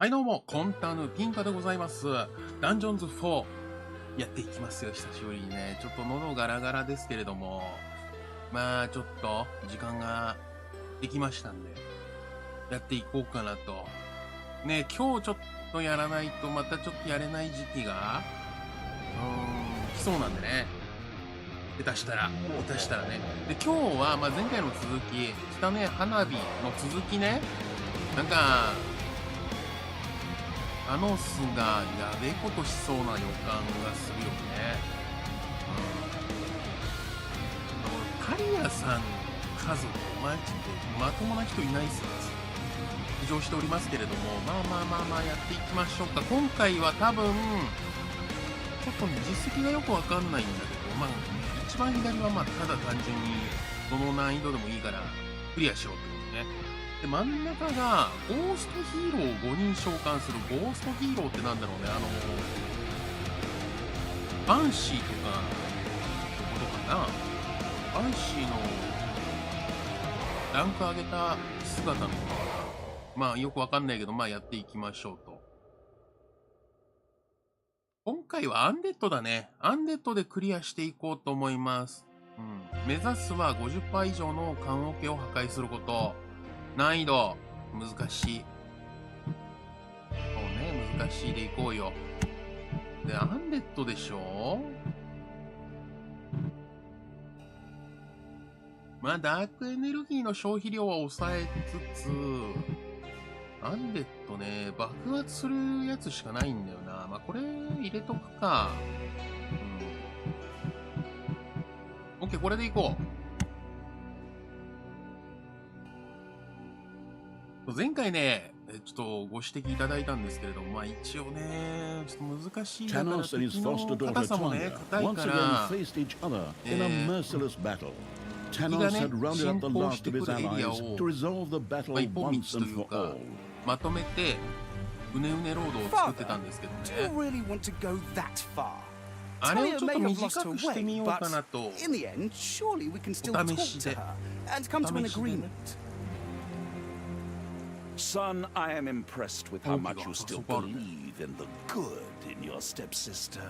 はいどうも、コンタヌピンカでございます。ダンジョンズ4やっていきますよ、久しぶりにね。ちょっと喉ガラガラですけれども、まあちょっと時間ができましたんで、やっていこうかなと。ね、今日ちょっとやらないとまたちょっとやれない時期が、来そうなんでね。下手したらね。で、今日は、まあ前回の続き、下ね、花火の続きね、なんか、アノスがやべえことしそうな予感がするよね。タリアさん家族マジでまともな人いない説浮上しておりますけれども、まあやっていきましょうか。今回は多分ちょっとね実績がよくわかんないんだけど、まあ一番左はまあただ単純にどの難易度でもいいからクリアしようってことね。で、真ん中が、ゴーストヒーローを5人召喚する。ゴーストヒーローってなんだろうね。バンシーとか、のことかな。バンシーの、ランク上げた姿の、まあ、よくわかんないけど、まあ、やっていきましょうと。今回はアンデッドだね。アンデッドでクリアしていこうと思います。目指すは 50% 以上の棺桶を破壊すること。難易度、難しい。そうね、難しいでいこうよ。で、アンデッドでしょ？まあ、ダークエネルギーの消費量は抑えつつ、アンデッドね、爆発するやつしかないんだよな。まあ、これ入れとくか。OK、これでいこう。前回ね、ちょっとご指摘いただいたんですけれども、まあ一応ね、ちょっと難しいだから敵の硬さもね、硬いから、敵がね、進行してくるエリアを、まあ、一本道というか、まとめて、うねうねロードを作ってたんですけどね。あれをちょっと短くしてみようかなと、お試しでね。Son, I am impressed with how much you still believe in the good in your stepsister.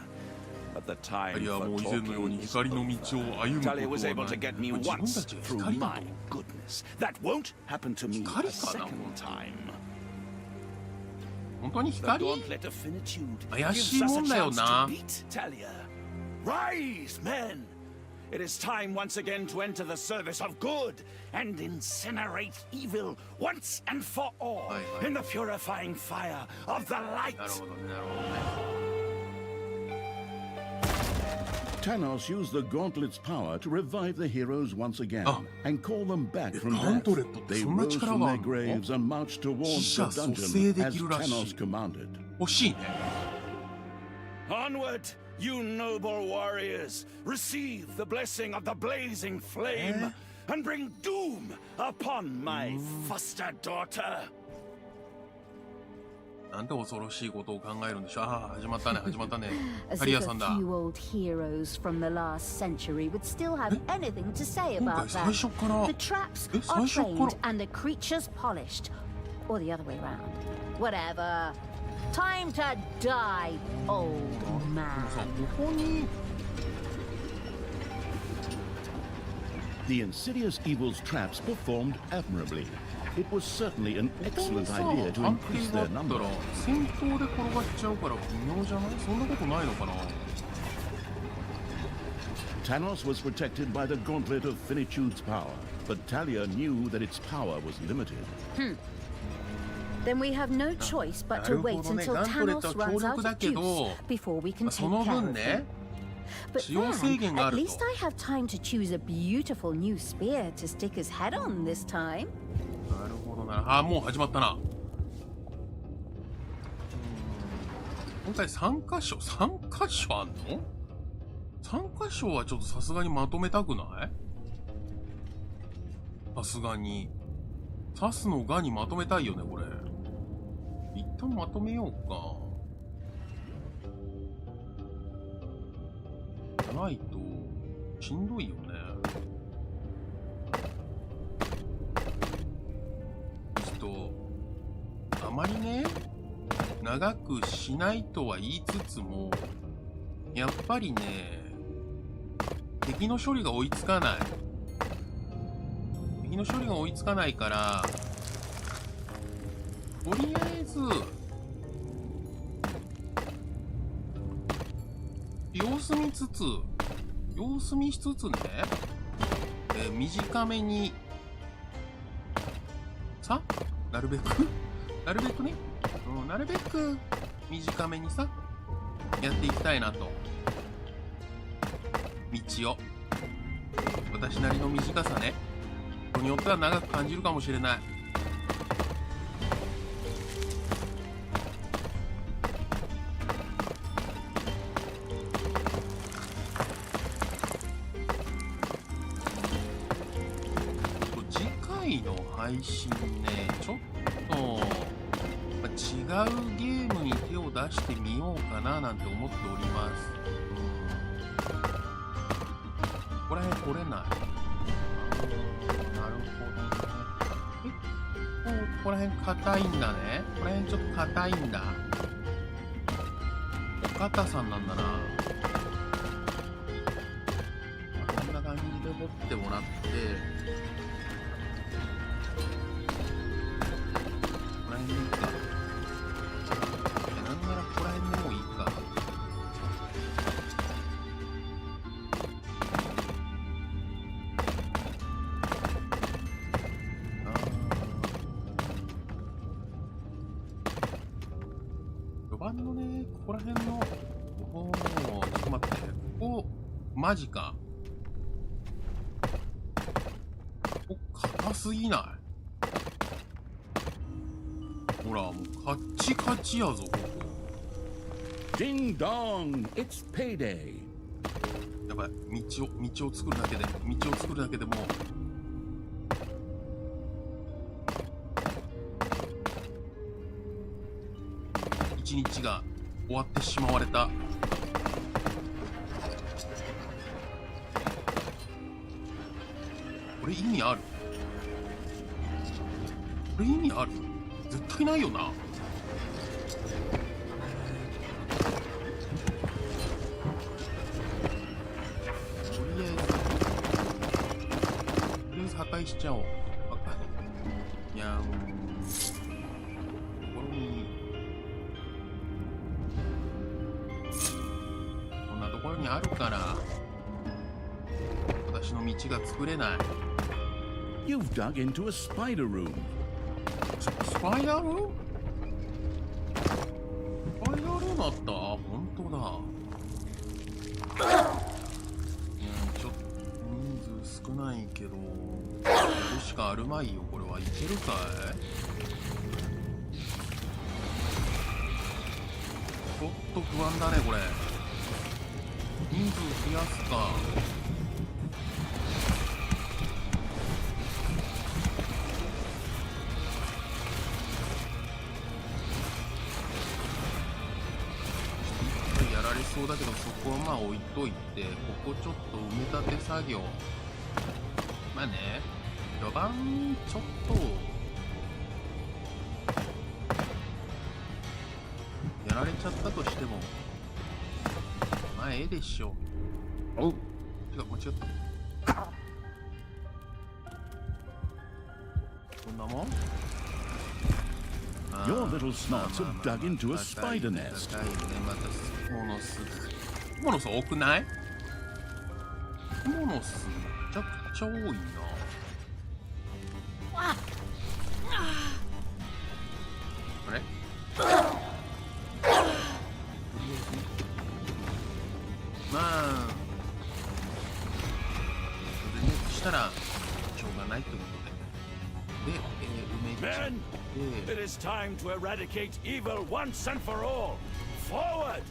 At the time for talking, Talia was able to get me once through my goodness. That won't happen to me a second time. 本当に光？ The gauntlet of finitude 怪しい gives us も a んだよ chance な。 to beat Talia. Rise, men! It is time once again to enter the service of good and incinerate evil once and for all in the purifying fire of the light. Tanos used the gauntlet's power to revive the heroes once again and call them back from death. They rose from their graves and marched towards the dungeon as Tanos commanded. 欲しいね。 Onward, you noble warriors! Receive the blessing of the blazing flame! and bring doom upon my foster daughter. なんて恐ろしいことを考えるんでしょう。ああ、始まったね、始まったね。タ As リ if アさん a だ。 few old heroes from the last century would still have anything to say 今 about 回最 that. 初から The traps 最 are 初から trained and the creatures polished. Or the other way around. Whatever. Time to die, old でもさ、 man. ここに The insidious evil's traps performed admirably. It was certainly an ここに excellent さ、 idea to 安 increase 定があ their った number. ら戦闘で転がっちゃうから微妙じゃない？そんなことないのかな？ Tanos was protected by the gauntlet of Finitude's power, but Talia knew that its power was limited. Then we have no choice but to wait until Tanos runs out of juice before we can そ take の care 分 of ね him. But 使用制限があ then, る at と。 least I have time to choose a beautiful new spear to stick his head on this time. なるほどな。あ、もう始まったな。今回3箇所あんの？ 3 箇所はちょっとさすがにまとめたくない？さすがに。刺すのがにまとめたいよね、これ。一旦まとめようか。ないと、しんどいよね。ちょっと、あまりね、長くしないとは言いつつも、やっぱりね、敵の処理が追いつかない。敵の処理が追いつかないから、とりあえず、様子見しつつね、短めに、なるべくね、なるべく短めにさ、やっていきたいなと。道を。私なりの短さね。人によっては長く感じるかもしれない。次回の配信ね、ちょっと、違うゲームに手を出してみようかななんて思っております。ここら辺取れない。なるほどね。ここら辺硬いんだね。ここら辺ちょっと硬いんだ。お方さんなんだな。こんな感じで掘ってもらって、ここら辺でいいか。なんならここら辺でもういいか。序盤のね、ここら辺の、ちょっと待って、ここ、マジか。ここ、硬すぎない？ほら、もう、カッチカチやぞ、ここ。Ding dong, it's payday. やばい、道を作るだけでもう、一日が終わってしまわれた。これ意味ある？これ意味ある？絶対ないよな。とりあえず破壊しちゃおう。いやここにこんなところにあるから私の道が作れない。 You've dug into a spider room. スパイダールーム？スパイダールームあった？本当だ。ちょっと人数少ないけど、これしかあるまいよ。これはいけるかい？ちょっと不安だね、これ。人数増やすか。そうだけど、そこはまあ置いといて、ここちょっと埋め立て作業。まあね、序盤ちょっとやられちゃったとしても、まあええでしょう。おう、違う、間違った。こんなもん？Your little snots have dug into a spider nest. モノス多くない？モノスめちゃくちゃ多いな。あれ？まあそれねしたらしょうがないということで。で、Men, it is time to eradicate evil once and for all. Forward,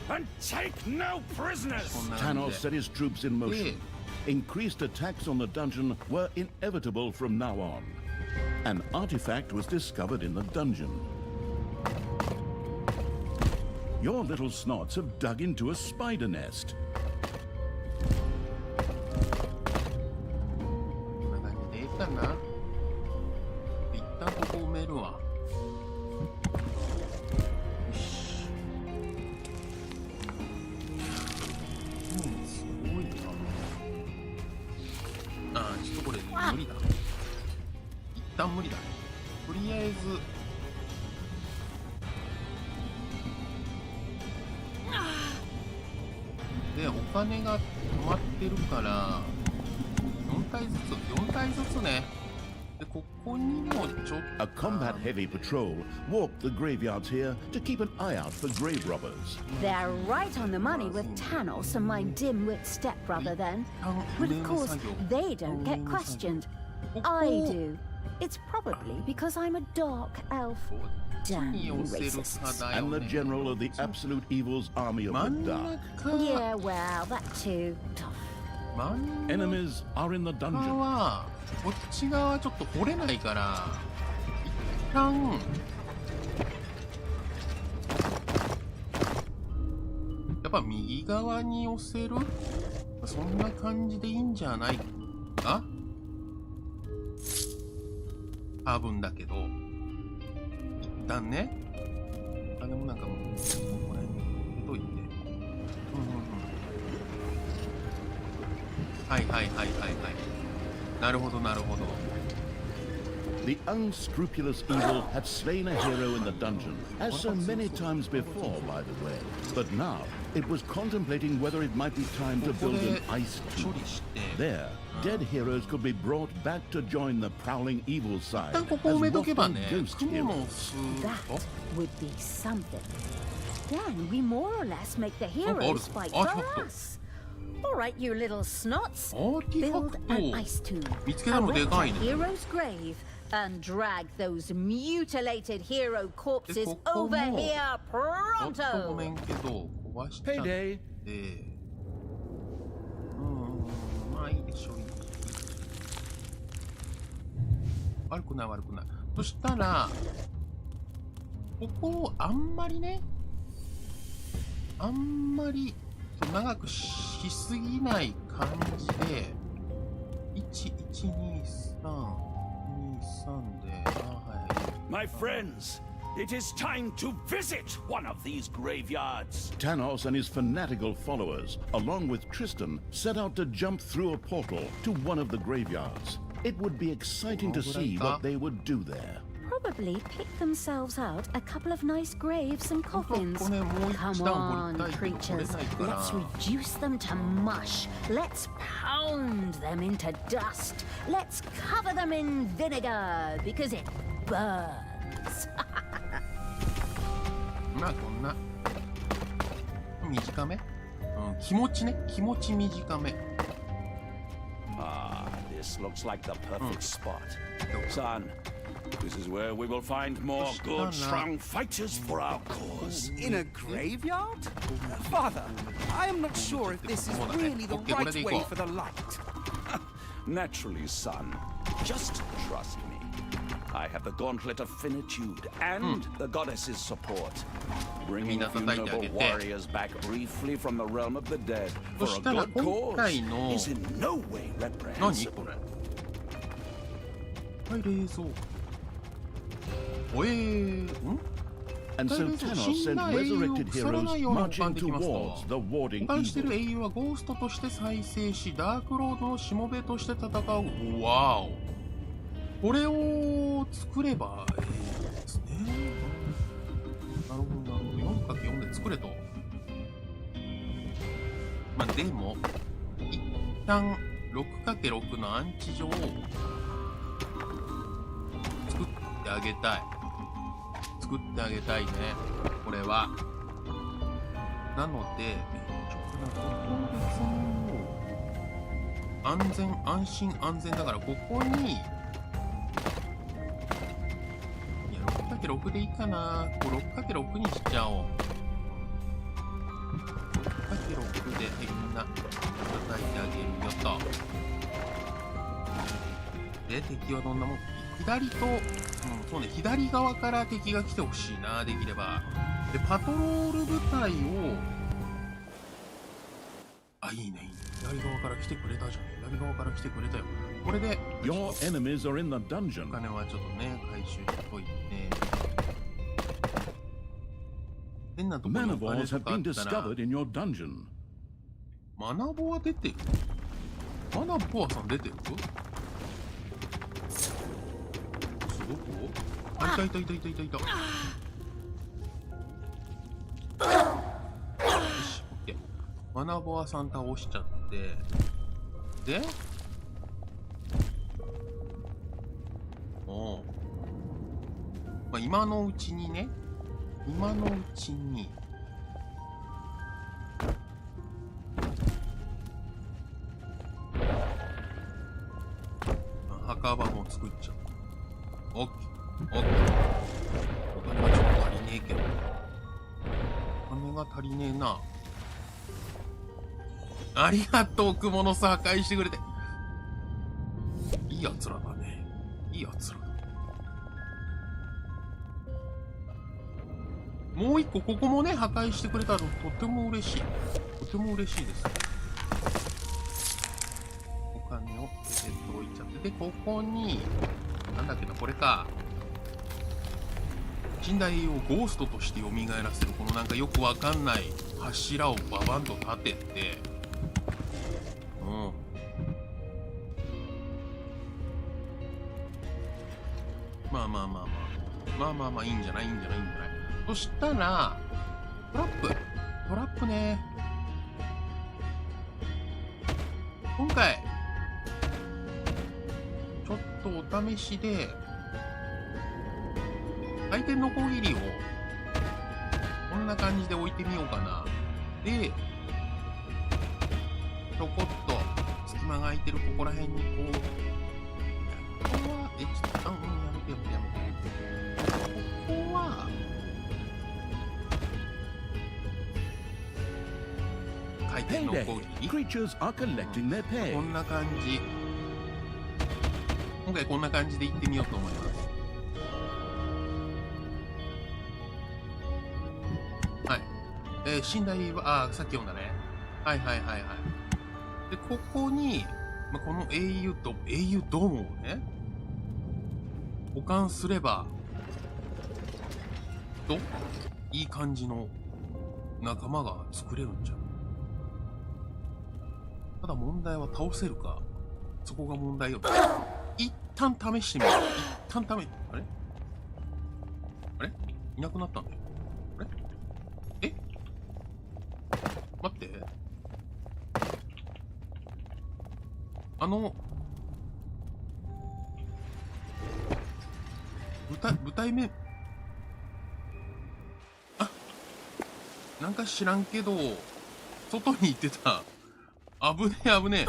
and take no prisoners. Thanos set his troops in motion. Increased attacks on the dungeon were inevitable from now on. An artifact was discovered in the dungeon. Your little snots have dug into a spider nest. こんな感じでいいかな。一旦ここ埋めるわ。よし。すごいな。ああ、ちょっとこれ無理だ。一旦無理だ。とりあえず。で、お金が止まってるから、4体ずつね。で、ここにもちょっと。A combat-heavy patrol walked the graveyards here to keep an eye out for grave robbers. They're right on the money with Thanos and my dim-wit stepbrother then. But of course, they don't get questioned. I do. It's probably because I'm a dark elf. Damn racist. And the general of the absolute evil's army of the dark. Yeah, well, that too. Enemies are in the dungeon. こっち側ちょっと掘れないから一旦やっぱ右側に寄せるそんな感じでいいんじゃないか多分だけど一旦ねあでもなんかもうこれにといてはいはいはいはいはいなるほどなるほど The unscrupulous evil had slain a hero in the dungeon, as so many times before, by the way. But now, it was contemplating whether it might be time to build an ice tomb. There, dead heroes could be brought back to join the prowling evil side as waffling ghost heroes. That would be something. Then we more or less make the heroes fight for us. All right, you little snots. Build an ice tomb. Erect a hero's grave. And drag those mutilated hero corpses over here pronto! Payday! まあいいでしょう。悪くない悪くない。そしたら、ここをあんまりね、あんまり長くしすぎない感じで、1,1,2,3。My friends, it is time to visit one of these graveyards. Thanos and his fanatical followers, along with Tristan, set out to jump through a portal to one of the graveyards. It would be exciting to see what they would do there. Probably pick themselves out a couple of nice graves and coffins. Come on, creatures. Let's reduce them to mush. Let's pound them into dust. Let's cover them in vinegar because it burns. まあこんな短め、気持ちね気持ち短め This looks like the perfect spot. Son, this is where we will find more good, strong fighters for our cause. In a graveyard? Father, I am not sure if this is really the right way for the light. Naturally, son. Just trust me. I have the gauntlet of finitude and the goddess's support, bringing a few noble warriors back briefly from the realm of the dead for a good cause is in no way reprehensible. はい、冷蔵。And so Tanos sent resurrected heroes marching towards the warding 保管している evil. 英雄はゴーストとして再生し、ダークロードのしもべとして戦う。わお。これを作ればいいですね。なるほど、なるほど。4×4 で作れと。まあ、でも、一旦 6×6 のアンチ上を作ってあげたい。作ってあげたいね。これは。なので、安全、安心、安全だから、ここに、いや、6×6 でいいかな。これ 6×6 にしちゃおう。6×6 でみんな叩いてあげるよと。で、敵はどんなもん？左と、そうね、左側から敵が来てほしいな、できれば。で、パトロール部隊を、あ、いいね、いいね。左側から来てくれたじゃん。左側から来てくれたよ。これで、Your enemies are in the お dungeon. 金はちょっとね、回収しといて。変なところにお金 Manivores と have かあ been ったら、 discovered in your dungeon. マナボは出てる？マナボアさん出てる？どこ？あ、いたいたいたいたいたいた。よし、オッケー。マナボアさん倒しちゃって、で、まあ、今のうちにね、今のうちに、墓場も作っちゃう。オッケー、オッケー。お金がちょっと足りねえけど。お金が足りねえな。ありがとう、雲の巣破壊してくれて。いいやつらだね。いいやつらだ。もう一個、ここもね、破壊してくれたらとても嬉しい。とても嬉しいですね。お金をセット置いちゃって。で、ここに、なんだっけな、これか。死んだ英雄をゴーストとして蘇らせる、このなんかよくわかんない柱をババンと立てて、まあまあまあまあ。まあまあまあ、いいんじゃないいいんじゃないいいんじゃない。そしたら、トラップ。トラップね。今回、ちょっとお試しで、回転の攻撃を、こんな感じで置いてみようかな。で、ちょこっと、隙間が空いてるここら辺にこう、ここは、ちょっと、やめてやめてやめて。ここは、回転の攻 Payday. 撃。 Creatures are collecting their こ pay. んな感じ。今回こんな感じで行ってみようと思います。はい。寝台は、さっき読んだね。はいはいはいはい。で、ここに、まあ、この英雄ドームをね、保管すれば、いい感じの仲間が作れるんじゃん。ただ問題は倒せるか。そこが問題よ。一旦試してみよう。あれいなくなったんだよ。待って。舞台面。なんか知らんけど、外に行ってた。危ねえ危ねえ。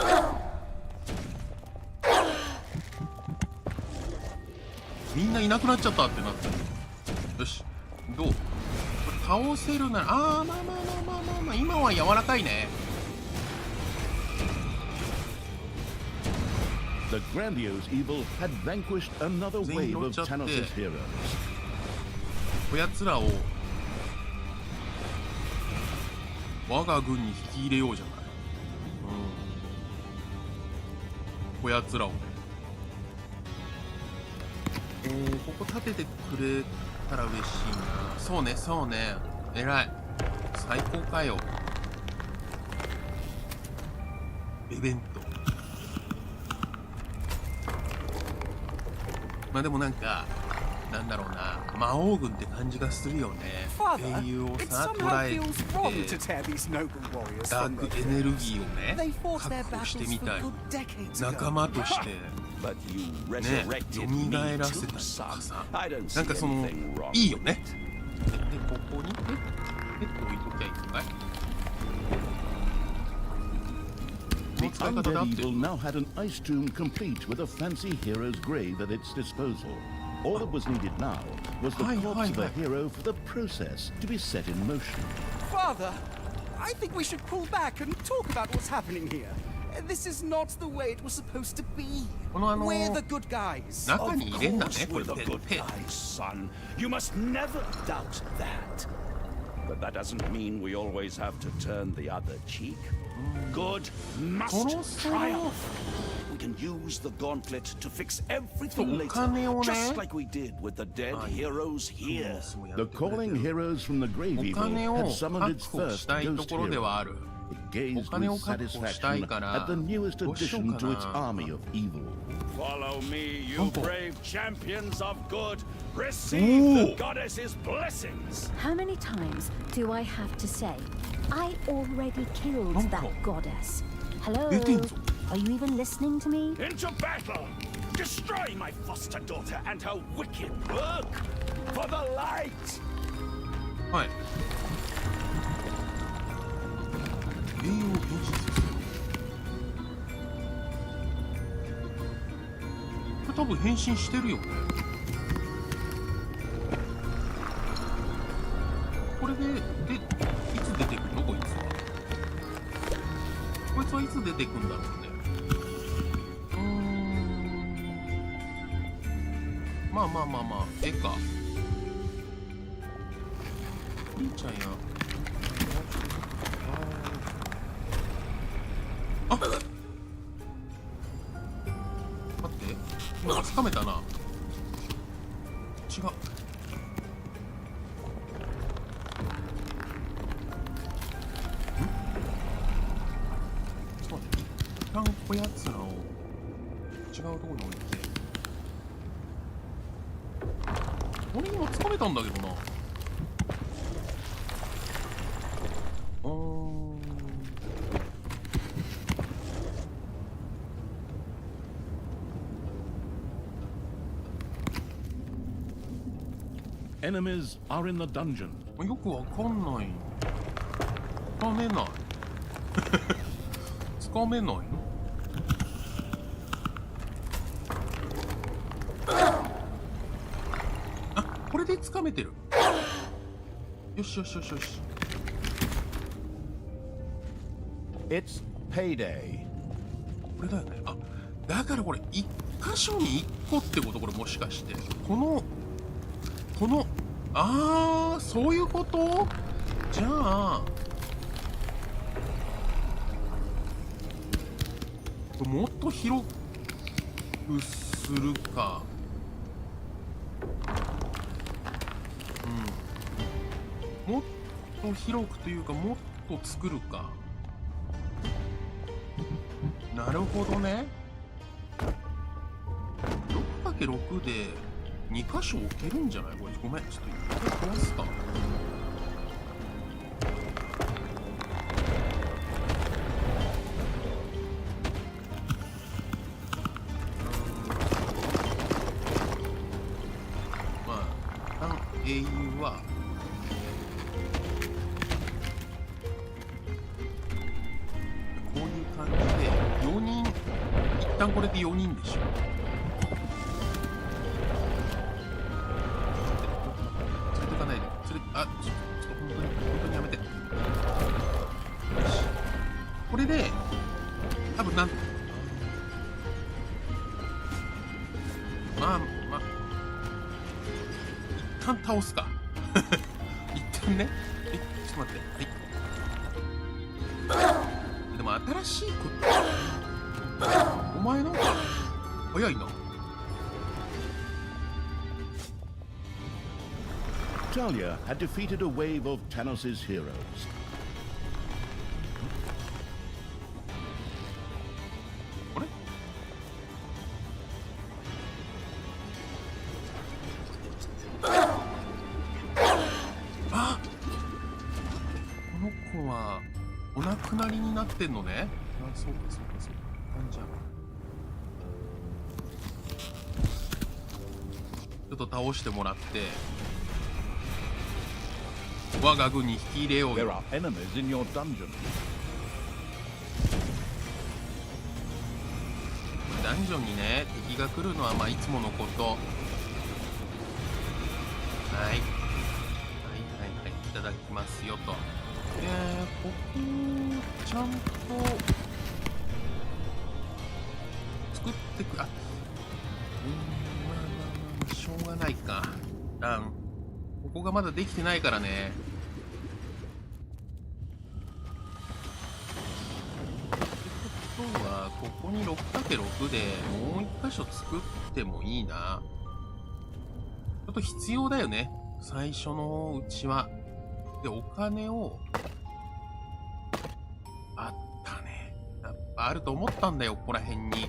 みんないなくなっちゃったってなった。よし。どう？これ倒せるなら、まあ今は柔らかいね。The grandiose evil had vanquished another wave of Thanos' heroes. こやつらを我が軍に引き入れようじゃない。こやつらをね。ここ立ててくれたら嬉しいな。そうね、そうね。偉い。最高かよ。イベント。まあでもなんか、なんだろうな、魔王軍って感じがするよね。英雄をさ、捕らえて、ダークエネルギーをね、確保してみたい。仲間として、ね、蘇らせたりとかさ、なんかその、いいよね。で、ここに、ペット置いときゃいいのかい？ The undead evil now had an ice tomb complete with a fancy hero's grave at its disposal. All that was needed now was the corpse of a hero for the process to be set in motion. Father, I think we should pull back and talk about what's happening here. This is not the way it was supposed to be. We're the good guys. Of course we're the good guys, son. You must never doubt that. But that doesn't mean we always have to turn the other cheek. Good must triumph. We can use the gauntlet to fix everything later, just like we did with the dead heroes here. The calling heroes from the grave evil had summoned its first ghost hero. It gazed with satisfaction at the newest addition to its army of evil. Follow me, you brave champions of good. Receive the goddess's blessings. How many times do I have to say, I already killed that goddess? Hello? Are you even listening to me? Into battle! Destroy my foster daughter and her wicked work! For the light! はい。栄養を変身させる。これ多分変身してるよね。これで、いつ出てくるのこいつは。こいつはいつ出てくんだろうね。まあまあまあまあ、絵か。お兄ちゃんや。あっ、待って今掴めたな。違う。ちょっと待って、一旦こやつらを違うところに置いて、俺今掴めたんだけどな。Enemies are in the dungeon. よくわかんない。つかめない。つかめないの？あ、これでつかめてる。よしよしよしよし。It's payday. これだよね。あ、だからこれ一箇所に一個ってこと？これもしかしてこのそういうこと？じゃあもっと広くするか。もっと広くというか、もっと作るか。なるほどね。6×6 で2箇所置けるんじゃない？これごめん、ちょっと一回壊すか。まあ英雄はこういう感じで4人、一旦これで4人でしょ。あ、ちょっと本当にやめて。よし。これで、多分まあ一旦倒すか。一旦ね。ちょっと待って。はい。でも新しいことお前なんか早いな。Talia had defeated a wave of Tanos's heroes. あれ？あ！この子はお亡くなりになってんのね。あ、そうかそうかそうか。なんじゃ。ちょっと倒してもらって。我が軍に引き入れようよ。There are enemies in your dungeon. ダンジョンにね、敵が来るのはまあいつものこと。はい。はいはいはい、いただきますよと。ここちゃんと作ってく、あ、まあしょうがないか。ここがまだできてないからね。ってことは、ここに 6×6 でもう一箇所作ってもいいな。ちょっと必要だよね。最初のうちは。で、お金を、あったね。やっぱあると思ったんだよ、ここら辺に。じ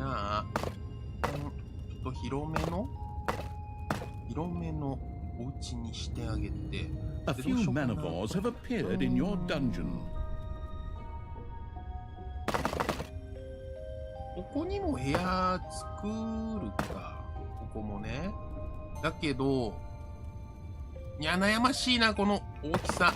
ゃあ、ちょっと広めのお家にしてあげて。A few manivores have appeared in your dungeon. ここにも部屋作るか。ここもね。だけど、いや、悩ましいな、この大きさ。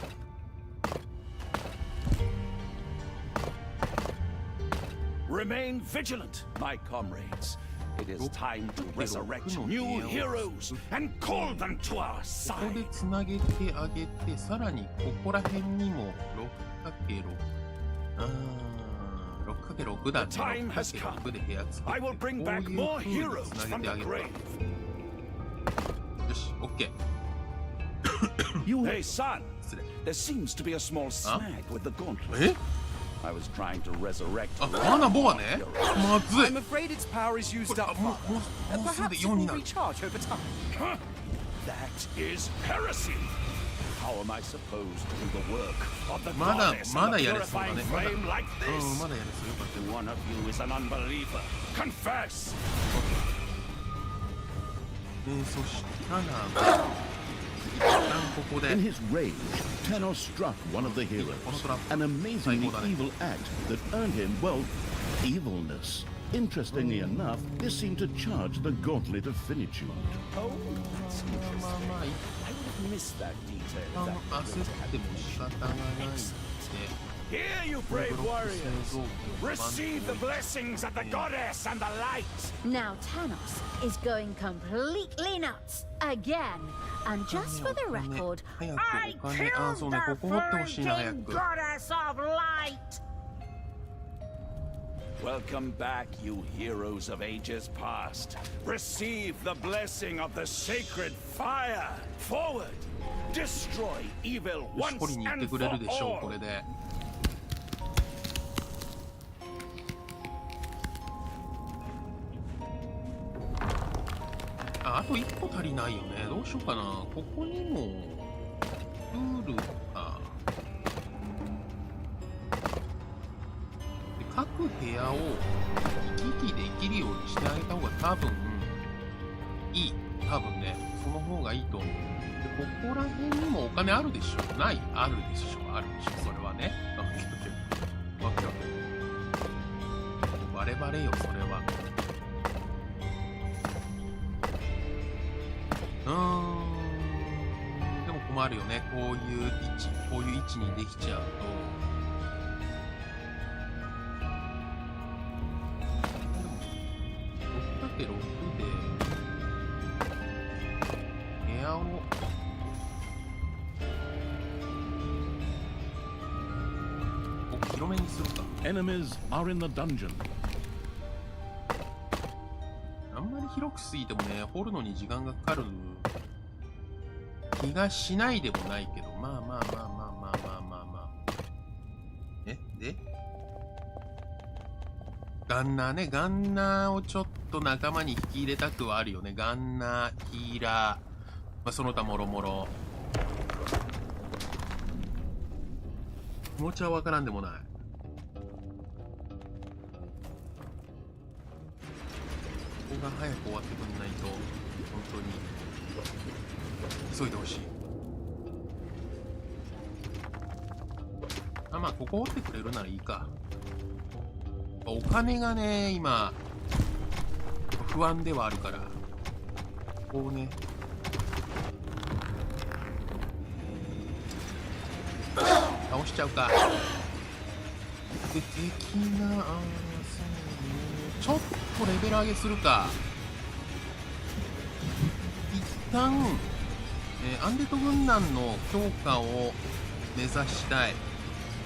Remain vigilant, my comrades. It is time to resurrect new heroes and call them to our ここで side. つなげてあげて、さらにここら辺にも 6×6 だね。6×6 で部屋作って、 I will bring back こ more ういう風 heroes につな from げてあ the げるか。 grave. よし、OK。 Hey, son. 失礼。 There seems to be a small snag with the gauntlet. え？ I was trying to resurrect. あ、マナボアね。まずい。 I'm afraid its power is used up も far. うすぐで Perhaps it 4に will なる。 recharge over time. Huh? That is heresy. How am I supposed to do the work of the まだ goddess ま and だ the やれそうだ purifying ね。まだ、 flame like うん、 this? まだやれそう。よかったよ。 One of you is an unbeliever. Confess. そしたら、一旦ここで。 In his rage, Tanos struck one of the heroes. An amazingly evil act that earned him, well, evilness. Interestingly enough, this seemed to charge the gauntlet of finitude. Oh, that's interesting. I would have missed that detail. 焦 That っても仕方がないんで。 Here, you brave warriors! Receive the blessings of the goddess and the light! Now Tanos is going completely nuts again. And just for the record, I killed the virgin goddess of light! Welcome back, you heroes of ages past. Receive the blessing of the sacred fire! Forward! Destroy evil よし、 once 取りに行って and く for れるでしょう、 all! これで。あと1個足りないよね。どうしようかな。ここにもルールか。で、各部屋を行き来できるようにしてあげた方が多分いい。多分ね、その方がいいと思う。で、ここら辺にもお金あるでしょ。ない？あるでしょ。あるでしょ。それはね。オッケーオッケー。オッケーオッケー。バレバレよ、それは。でも困るよね。こういう位置にできちゃうと。6×6 で部屋を広めにするか。 Enemies are in the dungeon. まり広くすぎてもね、掘るのに時間がかかる気がしないでもないけど、まあまあまあまあまあまあまあまあ。でガンナーね、ガンナーをちょっと仲間に引き入れたくはあるよね。ガンナー、ヒーラー、まあ、その他もろもろ。気持ちはわからんでもない。ここが早く終わってくんないと、本当に急いでほしい。まあここ折ってくれるならいいか。お金がね今不安ではあるから、こうね倒しちゃうか。で敵がそうね、ちょっとレベル上げするか。一旦、アンデッド軍団の強化を目指したい。ア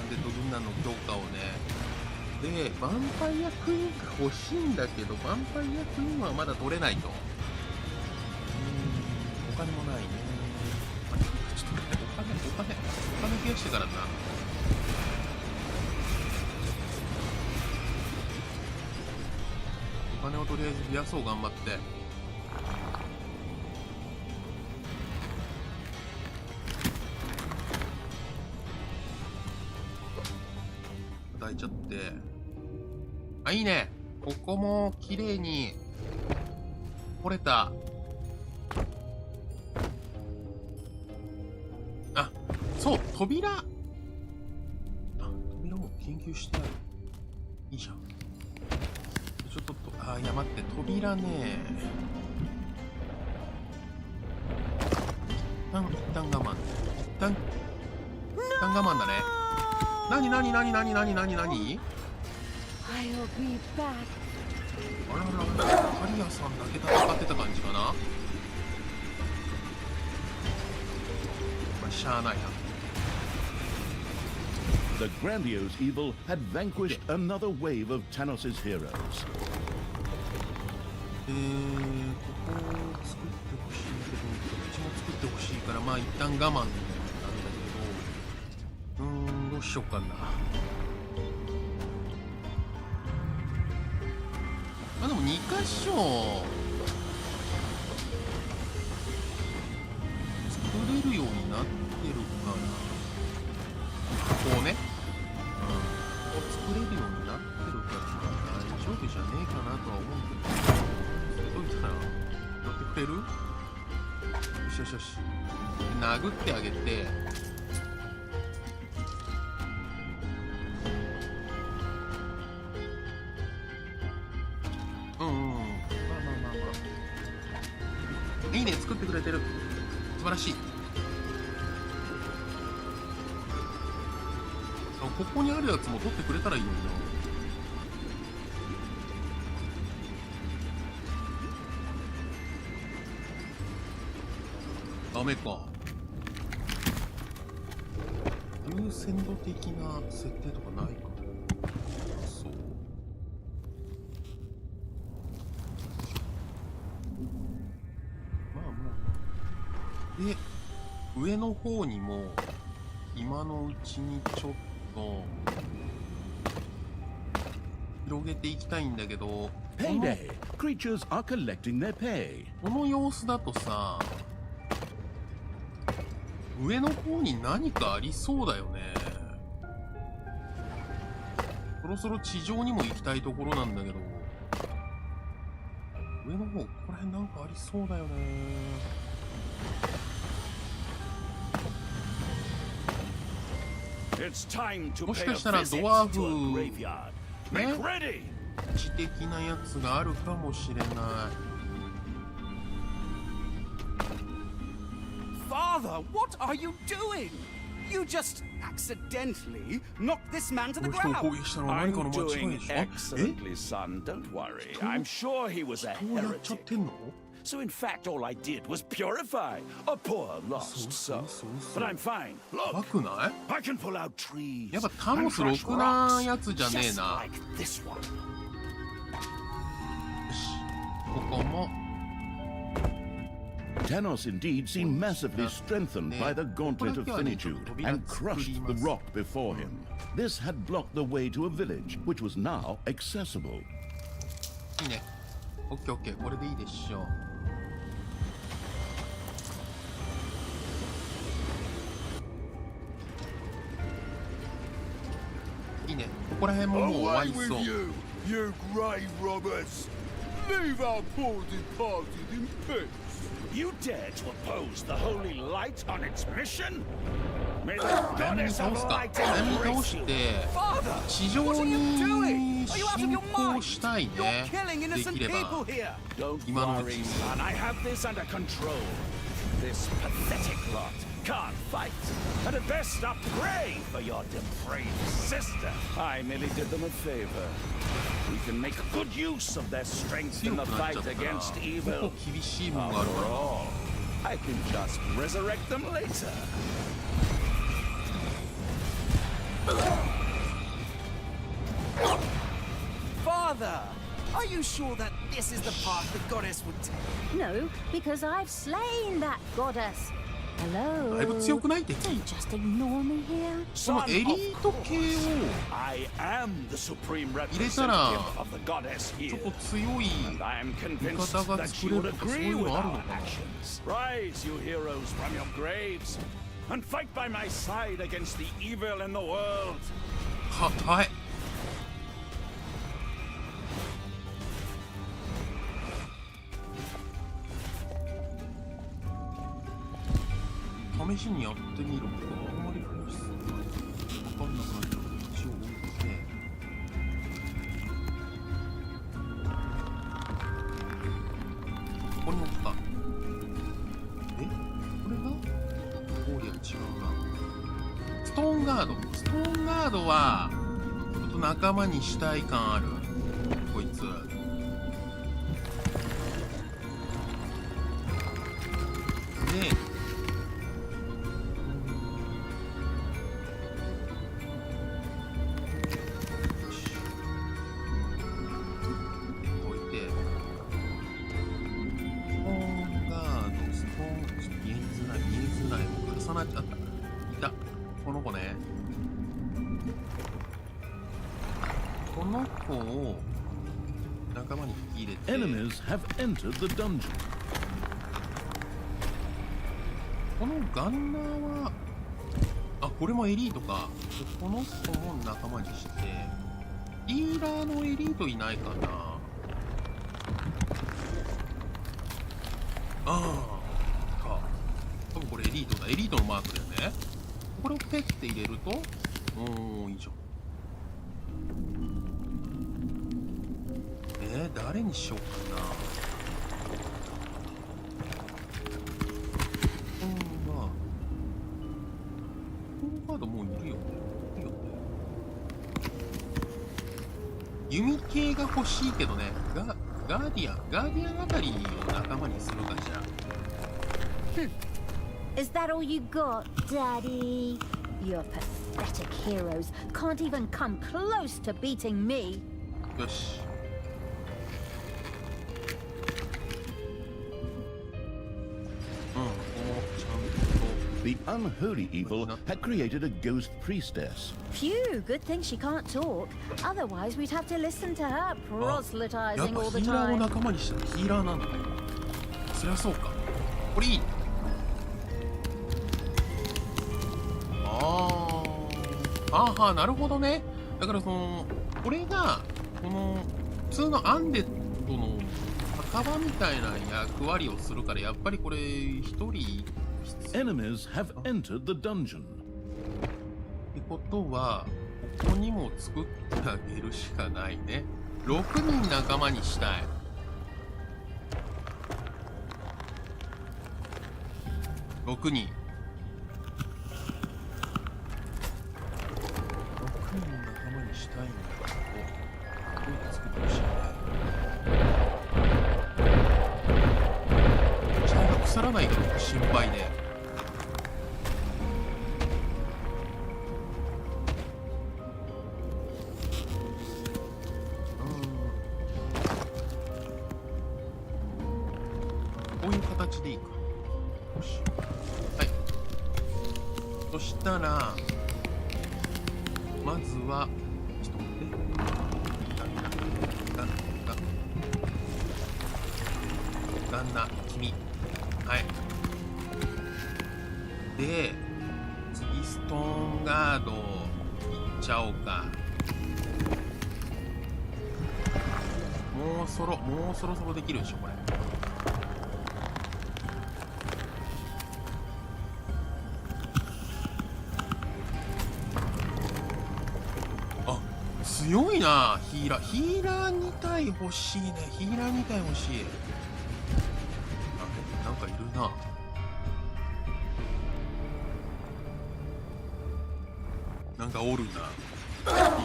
ンデッド軍団の強化をね。で、ヴァンパイアクイーンが欲しいんだけど、ヴァンパイアクイーンはまだ取れないと。お金もないね。ちょっと待って、お金増やしてからな。お金をとりあえず増やそう、頑張って。叩いちゃって。あ、いいね。ここも綺麗に掘れた。あ、そう、扉。あ、扉も研究してある。いいじゃん。ちょっと、あ、いや待って、扉ね。一旦我慢。一旦我慢だね。なにあららら、ハリアさんだけ戦ってた感じかな。まあ、しゃあないな。The grandiose evil had vanquished another wave of Tanos's heroes. ここを作ってほしいけど、こっちも作ってほしいから、まあ一旦我慢なんだけど、どうしようかな。まあでも2箇所作れるようになってるから、こうね、こう作れるようになってるから、まあ大丈夫じゃねえかなとは思うけど、どういったら乗ってくれる？よしよしよし、殴ってあげて、いいね、作ってくれてる。素晴らしい。ここにあるやつも取ってくれたらいいのにな。ダメか。優先度的な設定とかないか。そう。で、上の方にも今のうちにちょっと広げていきたいんだけど、Payday! Creatures are collecting their pay. この様子だとさ、上の方に何かありそうだよね。そろそろ地上にも行きたいところなんだけど、上の方、ここら辺なんかありそうだよね。もしかしたらドワーフね、知的なやつがあるかもしれない。Father, what are you doing? You just accidentally knocked this man to the ground. I'm doing excellently, son. Don't worry. I'm sure he was a heretic. So in fact, all I did was purify a poor lost soul. But I'm fine. Look, I can pull out trees and crush rocks, just like this one. ここも Tanos indeed seemed massively strengthened by the Gauntlet of Finitude and crushed the rock before him. This had blocked the way to a village, which was now accessible. いいね。オッケーオッケー、これでいいでしょう。いいね。ここら辺ももう終わりそう。You grave robbers! Leave our poor departed in peace! You dare to oppose the holy light on its mission? May the 早めに goddess 倒 of すか。 light 早めに倒 embrace し you! て、地上に侵攻したいね。できれば。 Don't 今のうち worry, に。 son. I have this under control. This pathetic lot can't fight, and at best are prey for your depraved sister. I merely did them a favor. We can make good use of their strength in the fight against 結 evil. 構厳しいものがある After から。 all, I can just resurrect them later. Father, are you sure that this is the path the goddess would take? No, because I've slain that goddess. だいぶ Hello. 強くない敵。 Don't just ignore me here. このエリート系を I am the supreme 入れたら representative of the goddess ちょ here. っと強い And I am convinced 味方が that 作 you れ would るとかそうい agree う with のあるの our かな。 actions. Rise, you heroes, from your graves, and fight by my side against the evil in the world. はい。試しにやってみるか。あんまり話すわかんなくなっちゃう。一応置いて。ここに置くか。え、これがおりゃ違うな。ストーンガード。ストーンガードはちょっと仲間にしたい感ある。こいつ。で、置いて、ストーンガード、ストーン、ちょっと見えづらい、見えづらい。重なっちゃった。いた。この子ね。この子を仲間に引き入れて。 Enemies have entered the dungeon. このガンナーは、あ、これもエリートか。この子も仲間にして、ヒーラーのエリートいないかな。ああ、か。多分これエリートだ。エリートのマークだよね。これをペッて入れると、おー、いいじゃん。誰にしようかな。まあ、このカードもういるよね。いいよね。弓系が欲しいけどね。ガーディアンあたりを仲間にするかじゃあ。Is that all you got, Daddy? Your pathetic heroes can't even come close to beating me. よし。The unholy evil had created a ghost priestess. Phew, good thing she can't talk. Otherwise, we'd have to listen to her やっ proselytizing ぱ all ヒ the ーラーを time. 仲間にしたらヒーラーなんだね。そりゃそうか。これいい。はあ、なるほどね。だからこれがこの普通のアンデッドの墓場みたいな役割をするから、やっぱりこれ一人必要。 Enemies have entered the dungeon. ってことは、ここにも作ってあげるしかないね。6人仲間にしたい。6人。6人仲間にしたいんだけど、どうやって作ってほしいね。死体が腐らないかどうか心配で。こういう形でいいか。し。はい。そしたら、まずは、ちょっと待って。旦那、君。はい。で、次、ストーンガードいっちゃおうか。もうそろそろできるでしょ、これ。あ、強いな、ヒーラー2体欲しいね。ヒーラー2体欲しい。あ、なんかいるな。なんかおるな。いい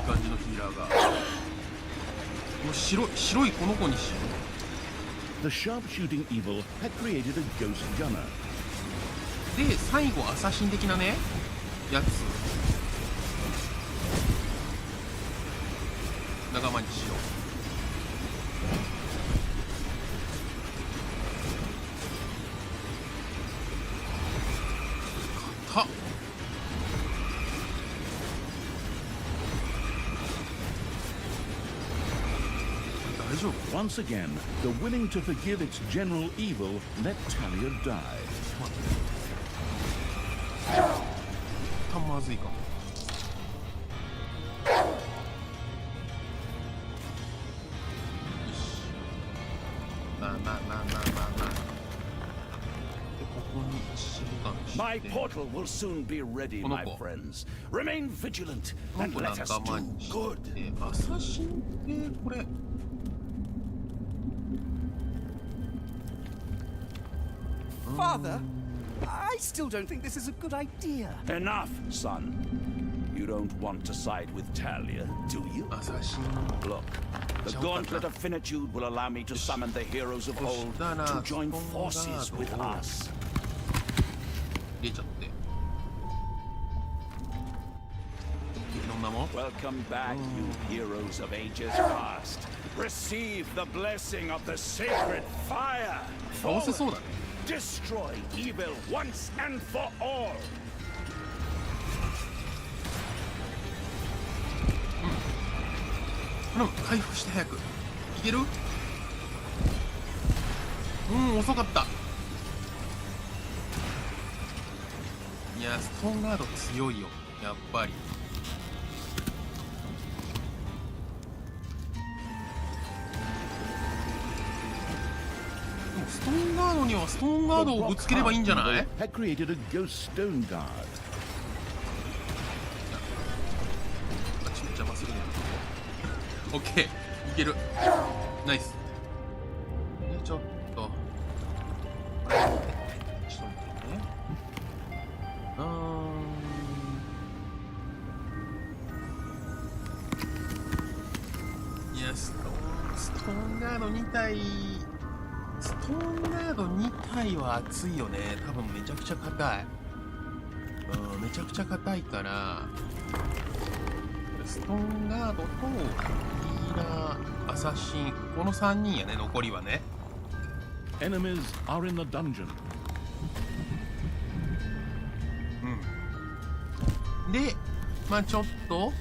感じのヒーラーが。もう白いこの子にしよう。The sharpshooting evil had created a ghost gunner. で、最後アサシン的なね、やつ仲間にしよう。硬っ。Once again, the willing to forgive its general evil let Talia die. まずいかも。よし。まあ。で、ここに1ボタンして。My portal will soon be ready, my friends. Remain vigilant and let us do good. アサシンってこれ。Father, I still don't think this is a good idea. Enough, son. You don't want to side with Talia, do you? Look, the Gauntlet of Finitude will allow me to summon the heroes of old to join forces with us. Welcome back, you heroes of ages past. Receive the blessing of the sacred fire. Destroy evil once and for all. 回復して早くいける？遅かった。いや、ストーンガード強いよ、やっぱり。ストーンガードにはストーンガードをぶつければいいんじゃない？あ、ちょっと邪魔するね。オッケー、いける。ナイス。ちょっと。ちょっと待ってね。いや、ストーンガード2体。ストーンガード2体は熱いよね。多分めちゃくちゃ硬い。めちゃくちゃ硬いから、ストーンガードとヒーラー、アサシン、この3人やね、残りはね。Enemies are in the dungeon. で、まあちょっと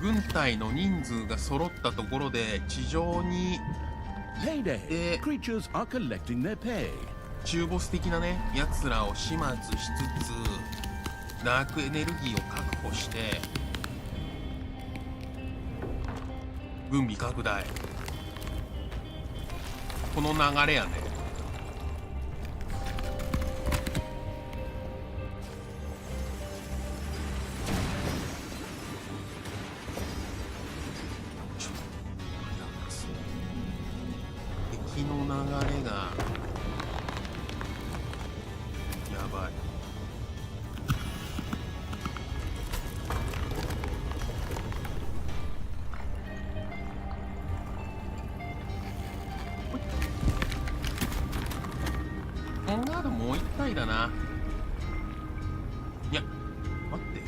軍隊の人数が揃ったところで地上にPayday. Creatures are collecting their pay. 中ボス的なね、奴らを始末しつつ、ダークエネルギーを確保して、軍備拡大。この流れやね。敵の流れがやばい。コンガードもう一体だな。いや、待って。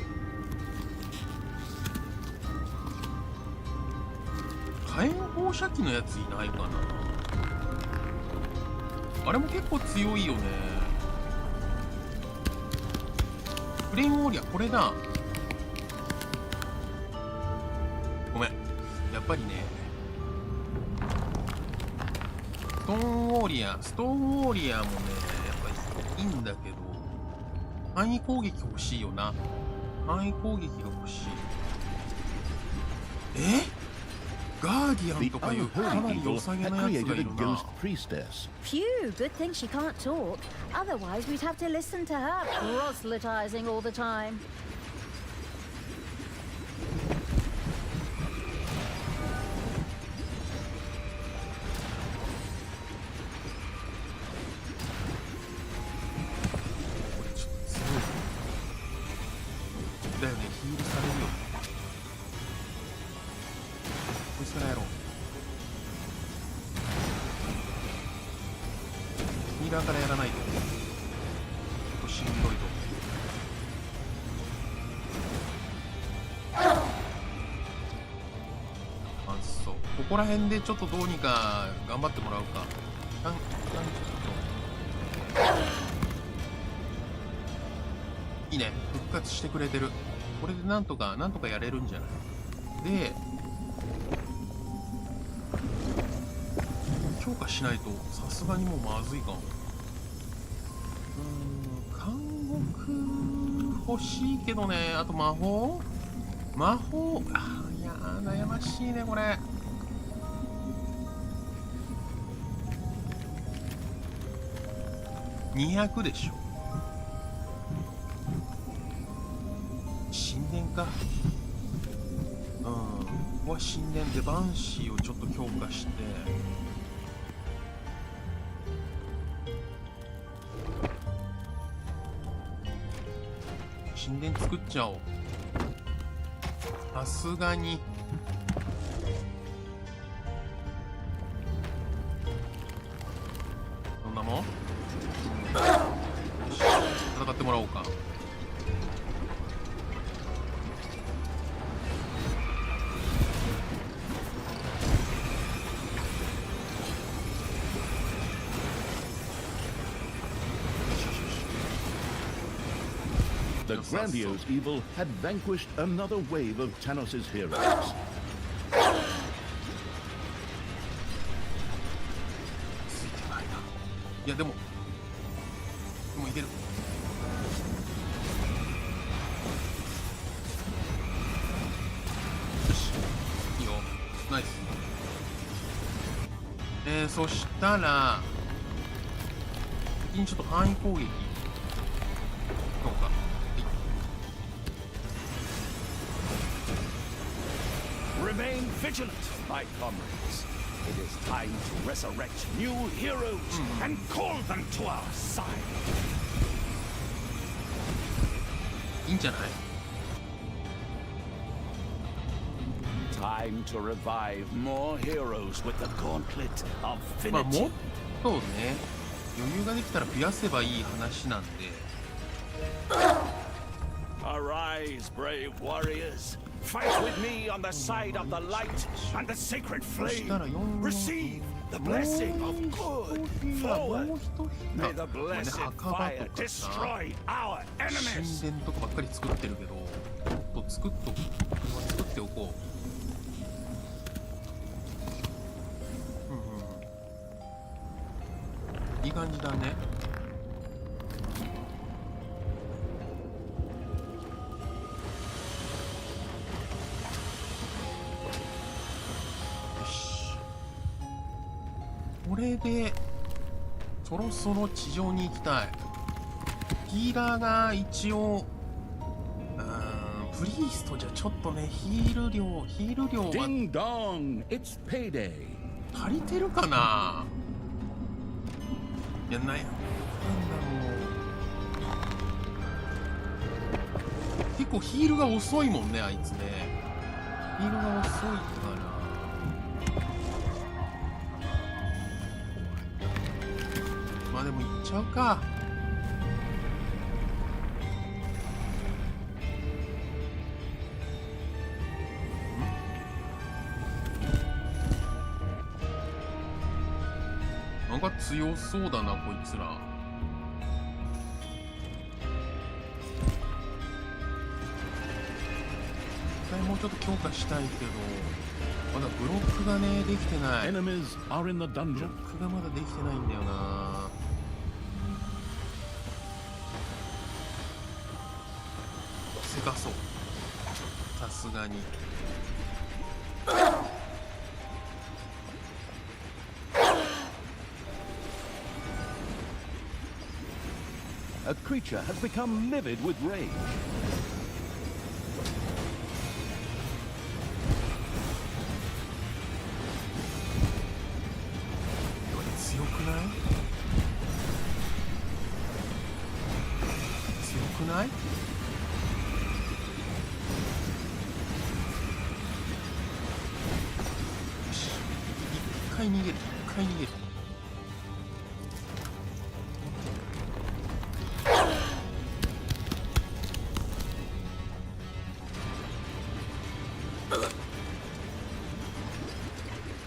火炎放射器のやついないかな。あれも結構強いよね。フレームウォリアー、これだ。ごめん。やっぱりね、ストーンウォリアーもね、やっぱりいいんだけど、範囲攻撃欲しいよな。範囲攻撃が欲しい。ガーディアンとかいうかなり良さげなやつがいるな。Phew, good thing she can't talk. Otherwise, we'd have to listen to her proselytizing all the time. だよね、ヒールされるよね。こいつからやろう。ヒーラーからやらないと。ちょっとしんどいと。まずそう。ここら辺でちょっとどうにか頑張ってもらうか。いいね。復活してくれてる。これでなんとかやれるんじゃない？で、強化しないとさすがにもうまずいかも。監獄欲しいけどね。あと魔法、いやー悩ましいねこれ。200でしょ。神殿か。ここは神殿でバンシーをちょっと強化して、神殿作っちゃおう。さすがにそんなもん、よし戦ってもらおうか。The grandiose evil had vanquished another wave of Tanos's heroes. いやでもいける。よし、いいよ、ナイス。そしたら先にちょっと範囲攻撃どうか。Remain vigilant, my comrades. It is time to resurrect new heroes and call them to our side. いいんじゃない？ Time to revive more heroes with the gauntlet of まあもっ finity. とね、余裕ができたら増やせばいい話なんで。Arise, brave warriors. Fight with me on the side of the light and the sacred flame. Receive the blessing of good. Forward. May the blessed fire destroy our 神 enemies. 殿とかばっかり作ってるけど、もっと作っておこう。いい感じだね。これでそろそろ地上に行きたい。ヒーラーが一応プリーストじゃちょっとね、ヒール量は Ding dong, it's payday. 足りてるかな。いや、なんだろう。結構ヒールが遅いもんね、あいつね。ヒールが遅いから。まあでも行っちゃうか。なんか強そうだなこいつら。対もうちょっと強化したいけど、まだブロックがねできてない。ブロッ Enemies are in the ク dungeon. がまだできてないんだよな。せかそう、さすがに。A creature has become livid with rage. 強くない？強くない？よし、一回逃げる、一回逃げる。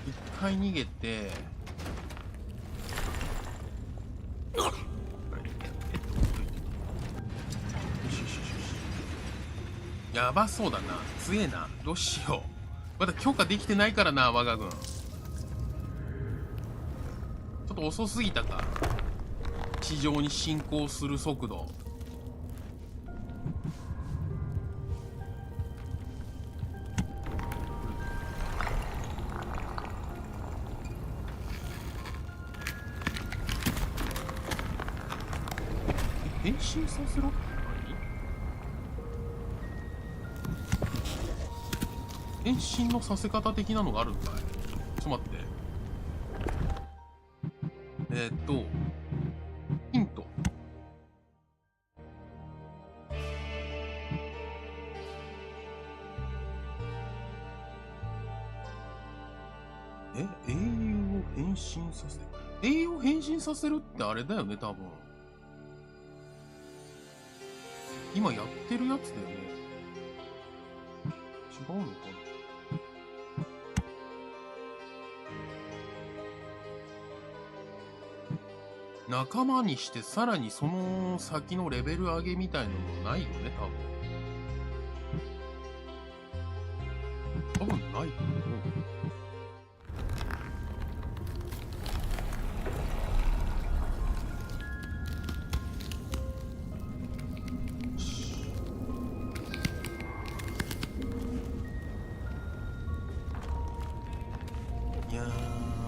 一回逃げて、やばそうだな。強えな。どうしよう。まだ強化できてないからな、我が軍。ちょっと遅すぎたか。地上に進行する速度。変身させろ？変身のさせ方的なのがあるんかい？ちょっと待って。ヒント。英雄を変身させる。英雄を変身させるってあれだよね、多分。今やってるやつだよね。違うのかな。仲間にしてさらにその先のレベル上げみたいなのないよね、多分ないと思う。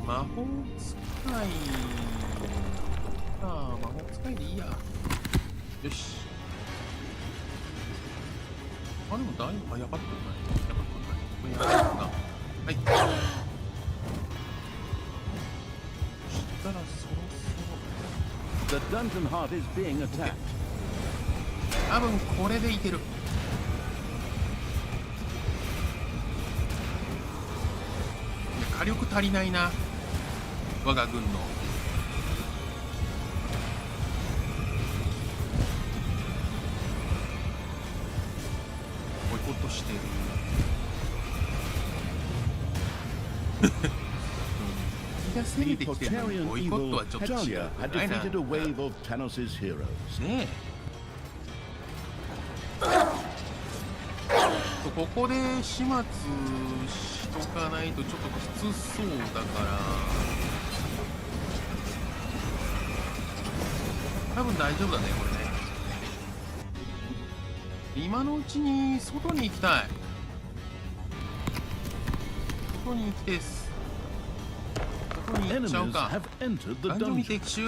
魔法使い。魔法使いでいいや。よし。あ、でもだいぶ、やばってない。やばってない。これやばいかな。はい。そしたらそろそろ。The dungeon heart is being attacked. 多分これでいける。火力足りないな。我が軍の。ボイコットしてる。気が攻めてきてるのにボイコットはちょっと違う。had defeated a wave of Tanos's heroes. ねえ。ここで始末しとかないとちょっときつそうだから多分大丈夫だね、これね。今のうちに外に行きたい。外に行きです。外に行っちゃうか。ダンジョンに敵襲？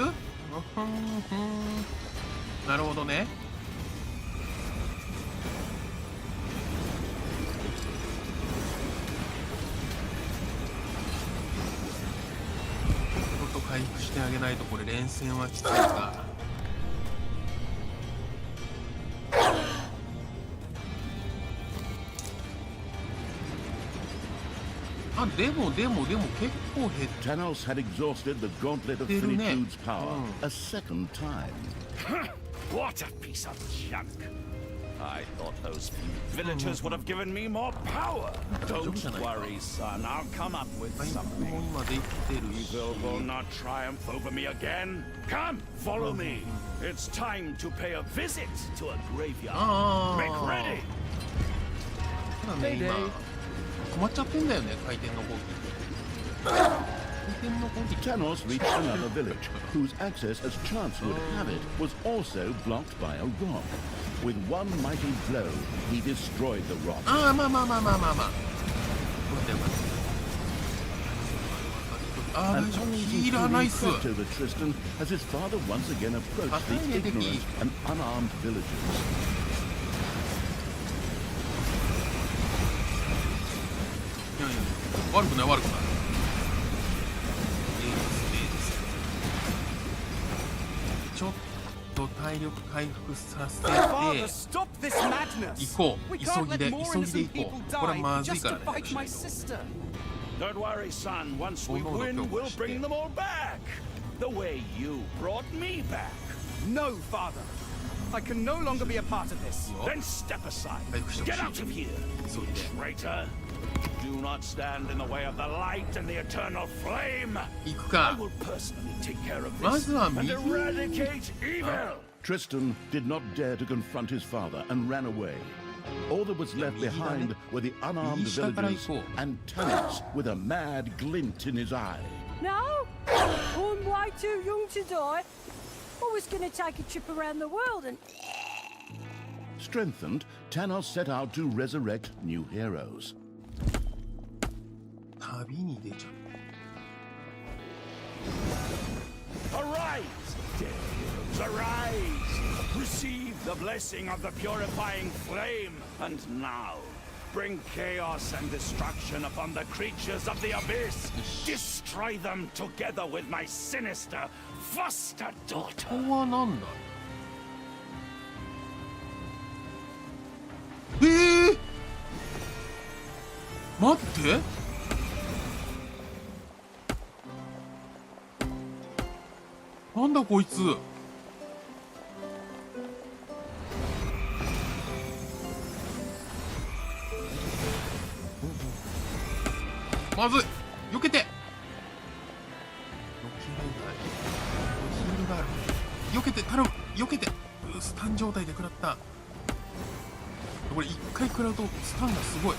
なるほどね。ちょっと回復してあげないとこれ連戦はきついか。あ、でも結構減って Tanos had exhausted the gauntlet of finitude's power a second time. What a piece of junk! I thought those few villagers would have given me more power. Don't worry, son. I'll come up with something. Evil will not triumph over me again. Come, follow me. It's time to pay a visit to a graveyard. Make ready. だね、今止まっちゃってんだよね、回転の攻撃。Tanos reached another village, whose access, as chance would have it, was also blocked by a rock. With one mighty blow, he destroyed the rock. ああ、まあまあまあまあまあまあ。ああ、大丈夫。ヒーラーナイス。 over Tristan as his father once again approached the ignorant and unarmed villagers. いやいや、悪くない悪くない。ちょっと体力回復させて行こう。急ぎで行こう。これはまずいからね。Don't worry, son. Once we win, we'll bring them all back. The way you brought me back. No, father. I can no longer be a part of this. Then step aside. Get out of here, traitor. Do not stand in the way of the light and the eternal flame. I will personally take care of this and eradicate evil. Tristan did not dare to confront his father and ran away. All that was left behind were the unarmed villagers and Tanos with a mad glint in his eye. No, I'm way too young to die. I was going to take a trip around the world and... Strengthened, Tanos set out to resurrect new heroes. 旅に出ちゃう。 Arise, dead heroes, arise! Receive the blessing of the purifying flame, and now bring chaos and destruction upon the creatures of the abyss. Destroy them together with my sinister foster daughter. ここはなんだ。待って。なんだこいつ。まずい。避けて。避けれない。ヒールがある。避けて、頼む。避けて。スタン状態で食らった。これ一回食らうとスタンがすごい。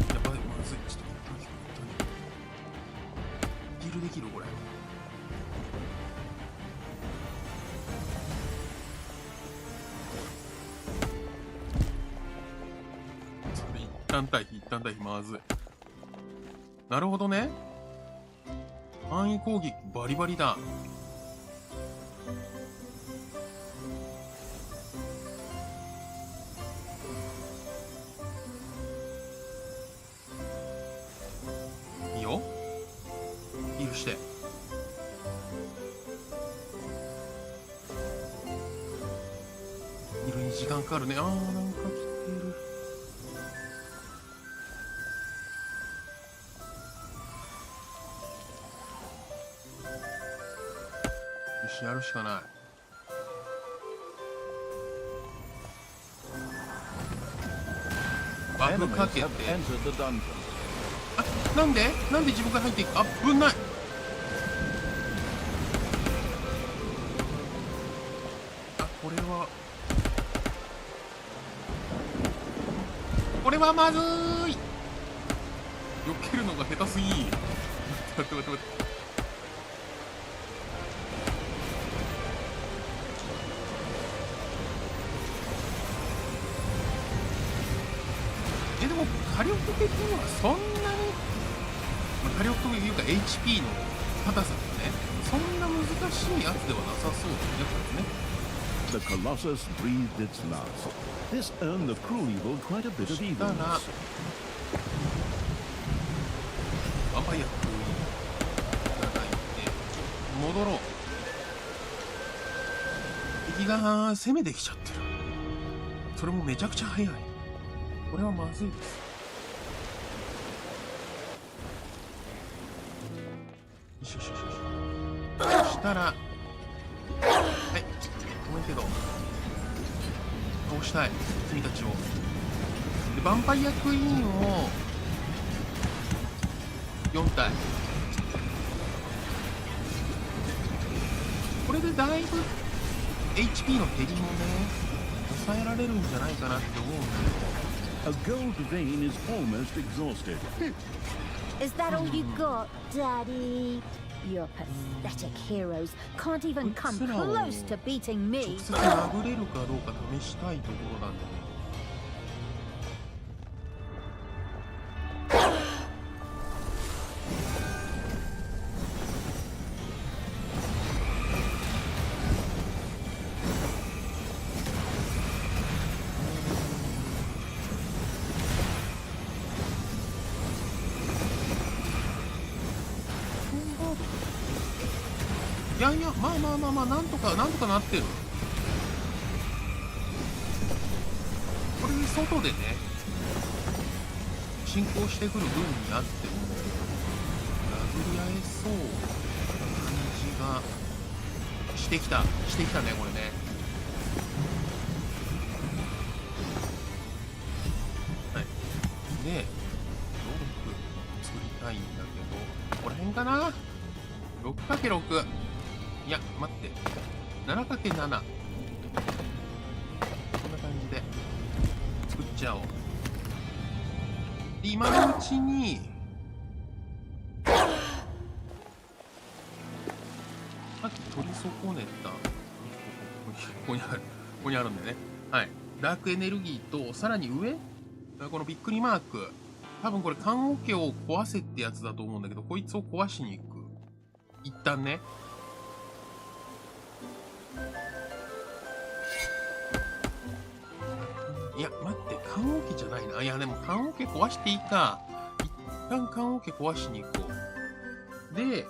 やばい、まずい。ちょっとヒールできるこれ。一旦対比まずい。なるほどね。範囲攻撃バリバリだ。いいよ。ヒールして。ヒールに時間かかるね。あー、なんか来てる。やるしかない。バフかけて。あ、なんで自分が入っていく。あ、危ない。あ、これはまずい。避けるのが下手すぎ。待って。でも火力的にはそんなに、火力というか HP の硬さがね、そんな難しいやつではなさそうだね、The Colossus breathed its last. This earned the cruel evil quite a bit of evil. ヴァンパイア封印いただいて戻ろう。敵が攻めてきちゃってる。それもめちゃくちゃ早い。これはまずいです。よし。そしたら、はい、ごめんけど、倒したい、君たちを。で、ヴァンパイアクイーンを4体。これでだいぶ HP の減りもね抑えられるんじゃないかなって思うんだA gold vein is almost exhausted. Is that all you got, Daddy? Your pathetic heroes can't even come close to beating けど、 me. 直接殴れるかどうか試したいところなんだね。いやいや、まあまあまあまあ、なんとかなってる。これで外でね、進行してくる分にあっても、殴り合えそうな感じがしてきたね、これね。はい。で、ロープ作りたいんだけど、ここら辺かな ?6×6。いや、待って。7×7。こんな感じで作っちゃおう。で、今のうちに、さっき取り損ねた。ここにあるんでね。はい。ダークエネルギーと、さらに上このびっくりマーク。多分これ、棺桶を壊せってやつだと思うんだけど、こいつを壊しに行く。一旦ね。いや、待って、棺桶じゃないな。いや、でも棺桶壊していいか。一旦棺桶壊しに行こう。で、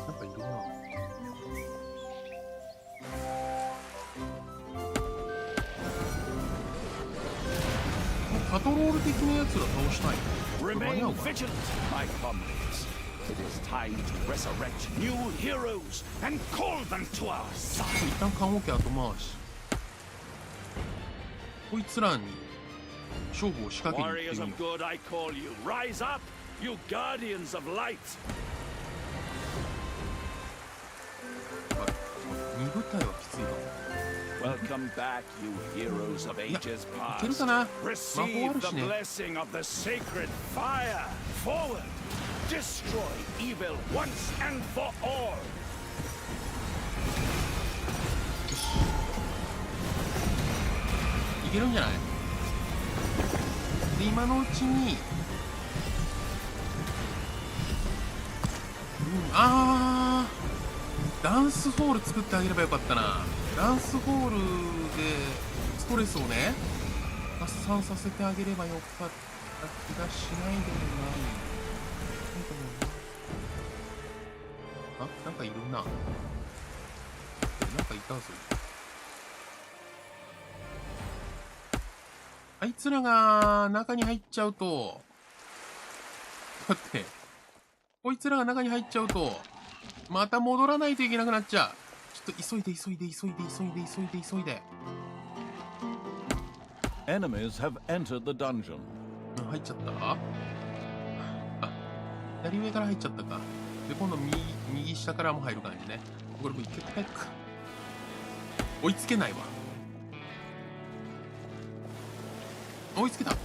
なんかいるな。パトロール的なやつら倒したい。間に合うかな。It is time to resurrect new heroes and call them to our side. 一旦棺桶後回し。こいつらに勝負を仕掛けに行ってみる。Warriors of good, I call you. Rise up, you guardians of light. はい。2部隊はきついかも。Welcome back, you heroes of ages いける past. かな。 Receive 魔法ある the しね。 blessing of the sacred fire. Forward, destroy evil once and for all. いけるんじゃない？で、今のうちに、ダンスホール作ってあげればよかったな。ダンスホールでストレスをね、発散させてあげればよかった気がしないでもない。なんかいるな。なんかいたぞ。あいつらが中に入っちゃうと、待って、こいつらが中に入っちゃうと、また戻らないといけなくなっちゃう。ちょっと急いで。Enemies have entered the dungeon. 入っちゃった？あ、左上から入っちゃったか。で、今度右下からも入る感じね。これもう一回早く。追いつけないわ。追いつけた。こ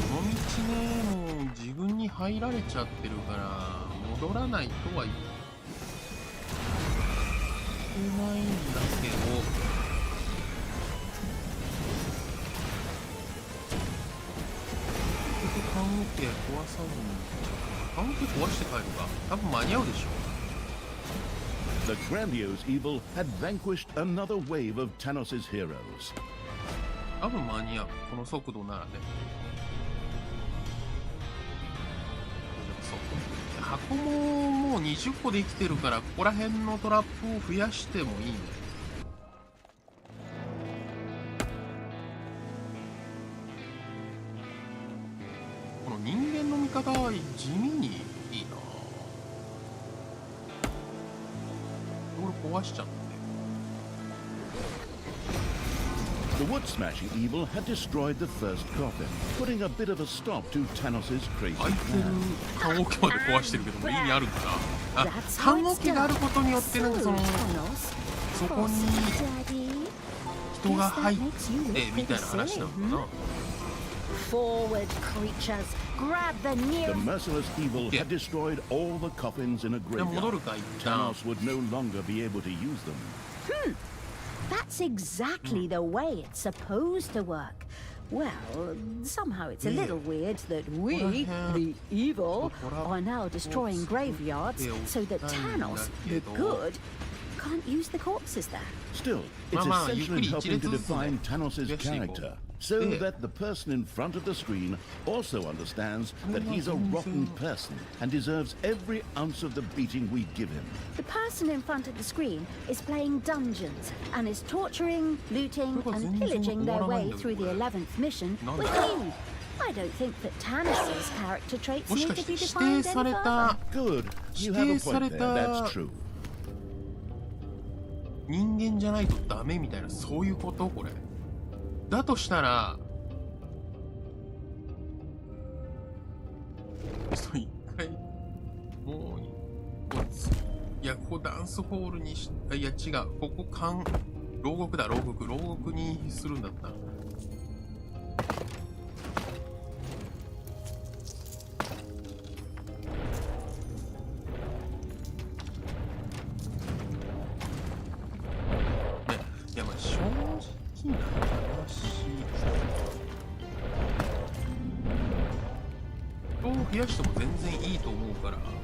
の道ね、もう自分に入られちゃってるから戻らないとは言ってないんだけど、棺桶壊さずに、棺桶壊して帰るか。多分間に合うでしょ。 The grandiose evil had vanquished another wave of Tanos's heroes. 多分間に合う。この速度ならね。箱ももう20個できてるから、ここら辺のトラップを増やしてもいいね。この人間の味方は地味にいいな。これ壊しちゃって。The wood-smashing evil had destroyed the first coffin, putting a bit of a stop to Tanos's crazy 開いてる plan. 棺桶まで壊してるけども意味あるんかなあ、棺桶があることによってなんかそこに人が入ってみたいな話なのかな Forward, creatures. Grab the The nearest. merciless evil had destroyed all the coffins in a でも戻 graveyard. るか一旦 Thanos would no longer be able to use them. That's exactly the way it's supposed to work. Well, somehow it's a little weird that we, the evil, are now destroying graveyards so that Thanos, the good, can't use the corpses there. Still, it's Mama, essential in you helping to could define Thanos' Yes, character, so Yeah. that the person in front of the screen also understands that he's a rotten person and deserves every ounce of the beating we give him. The person in front of the screen is playing dungeons and is torturing, looting, and pillaging their way through the 11th mission with me. I don't think that Thanos' character traits もし need か to して be 指 defined 定 any され further. た Good. You have a point there, that's true. 人間じゃないとダメみたいなそういうことこれだとしたら一回もう一個いやここダンスホールにしいや違うここ牢獄だ牢獄にするんだったいやまあ正直な話人を増やしても全然いいと思うからなくない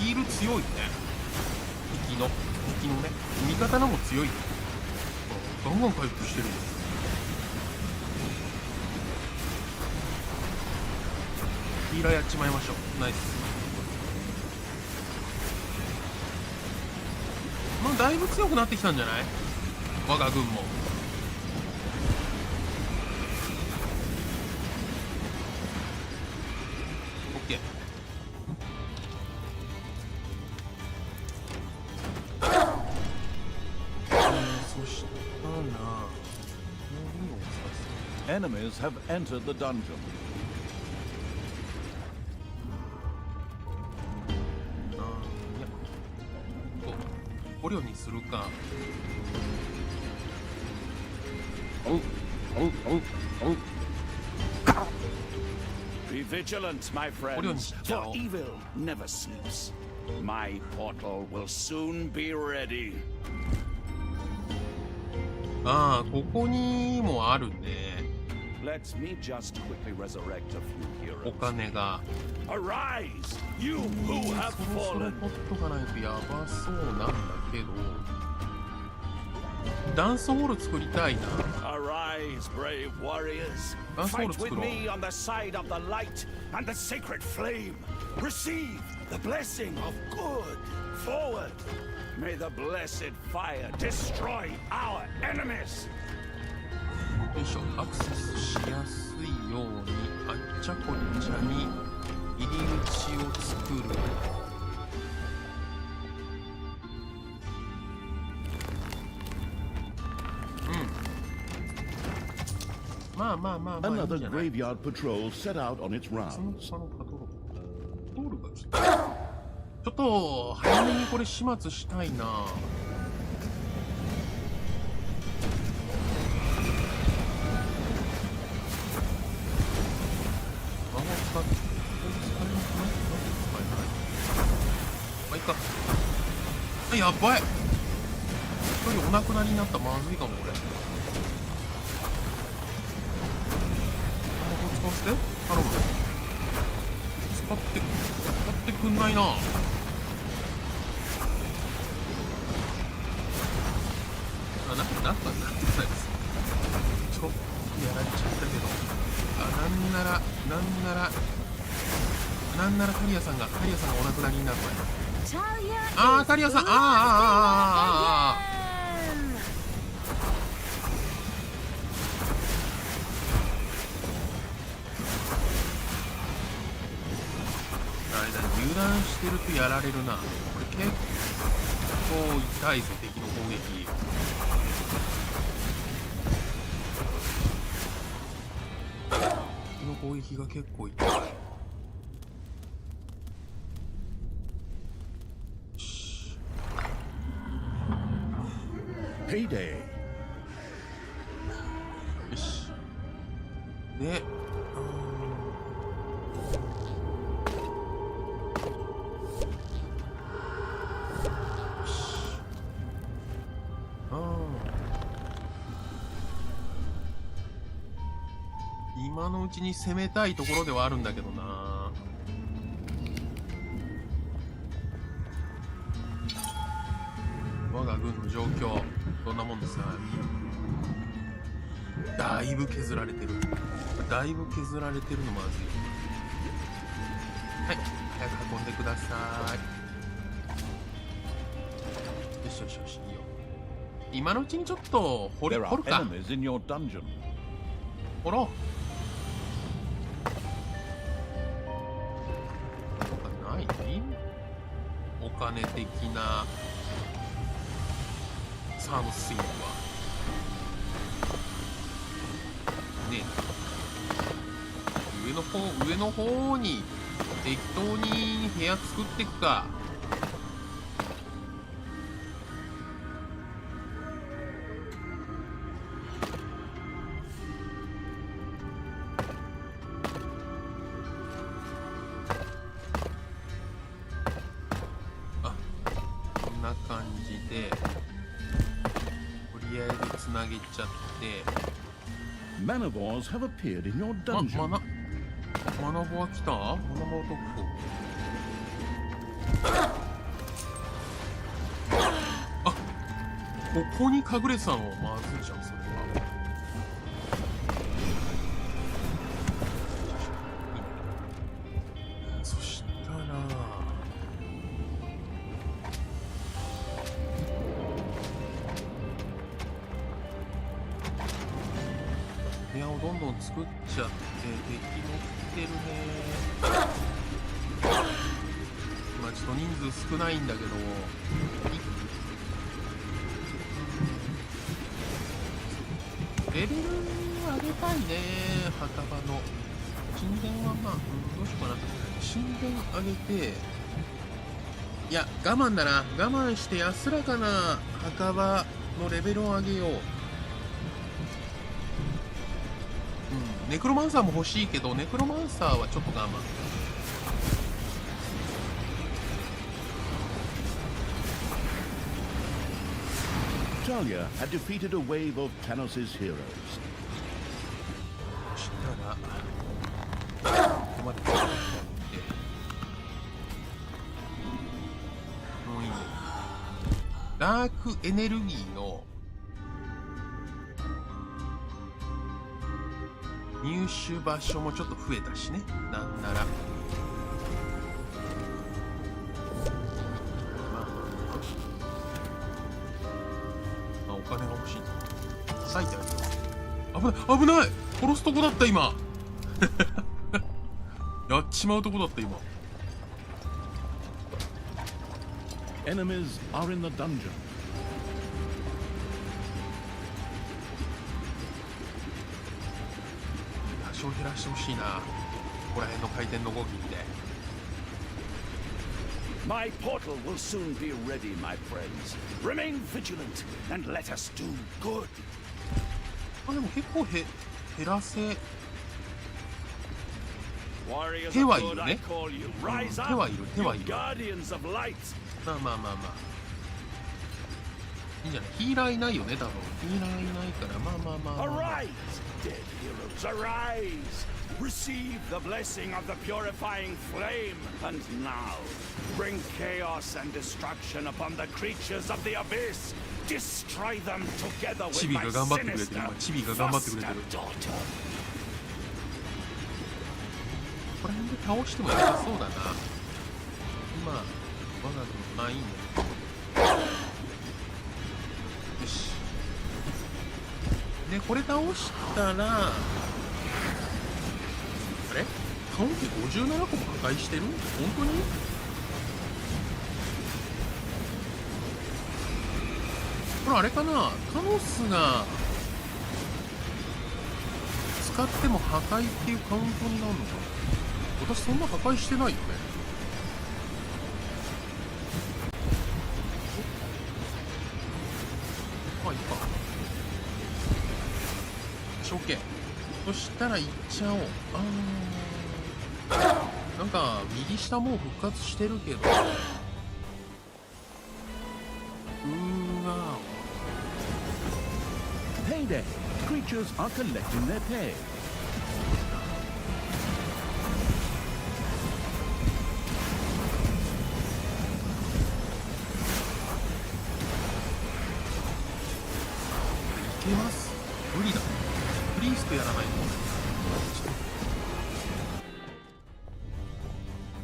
ヒール強いね敵のね味方のも強いよガンガン回復してるよヒーラーやっちまいましょうナイスまあだいぶ強くなってきたんじゃない我が軍もオッケーそしたら何を刺す Enemies have entered the dungeon. 捕虜にするか。Be vigilant, my friends, for evil never sleeps. My portal will soon be ready. ああ、ここにもあるね。 Let me just quickly resurrect a few heroes. お金が。 Arise, you who have そろ fallen. 取っとかないとやばそうなんだけど。ダンスホール作りたいな。 Arise, brave warriors. Fight with me on the side of the light and the sacred flame. Receive the blessing of good. Forward. May the blessed fire destroy our enemies. よいしょ、アクセスしやすいようにあっちゃこっちゃに入り口を作る。まあまあまあまあいいん Another じゃない。 graveyard patrol set out on its その rounds. パトロールがちょっと早めにこれ始末したいな。やばい。一人お亡くなりになった。まずいかもこれ。使わせて頼む。使ってくんないな。なんてないです。ちょっとやられちゃったけど。なんならタリアさんがお亡くなりになる前。タリアさん、油断してるとやられるな。これ結構痛いぞ、敵の攻撃。敵の攻撃が結構痛い。Payday. よし。で、今のうちに攻めたいところではあるんだけどな。我が軍の状況どんなもんですか。だいぶ削られてる。だいぶ削られてるのまずい。はい、早く運んでください。よしよしよし、いいよ。今のうちにちょっと掘るか。掘ろう。ない？お金的なサムスイングはねえ。上の方に適当に部屋作っていくか。ちゃって。Manivores have appeared in your dungeon. マナボは来た？マナボ特攻。あ、ここに隠れてたのまずいじゃんそれは。そしたら。部屋をどんどん作っちゃって敵も来てるね。今ちょっと人数少ないんだけど、レベル上げたいね。墓場の神殿はまあ、どうしようかな。神殿上げて、いや我慢だな。我慢して安らかな墓場のレベルを上げよう。ネクロマンサーも欲しいけど、ネクロマンサーはちょっと我慢。Talia had defeated a wave of Tanos's heroes. そしたら、ここまで来て、もういいね。ダークエネルギーの入手場所もちょっと増えたしね。なんならお金が欲しい。割いてある。危ない殺すとこだった今。やっちまうとこだった今。Enemies are in the dungeon. 多少減らしてほしいな。ここら辺の回転の動きって。My portal will soon be ready, my friends. Remain vigilant and let us do good. でも結構減らせ。手はいるね。手はいる。まあ。いいんじゃない。ヒーラーいないよね多分。ヒーラーいないからまあ。Arise, dead heroes, arise! Receive the blessing of the purifying flame, and now bring chaos and destruction upon the creatures of the abyss. Destroy them together with my sinister foster daughter. ここら辺で倒しても良さそうだな。今我が軍いいね。よし。でこれ倒したらあれカウンテ57個も破壊してる？本当に？これあれかな、タノスが使っても破壊っていうカウントになるのかな。私そんな破壊してないよね。まあいいか。OK。そしたら行っちゃおう。なんか右下もう復活してるけど、Payday. Creatures are collecting their pay. いけます。無理だ。プリーストやらないと。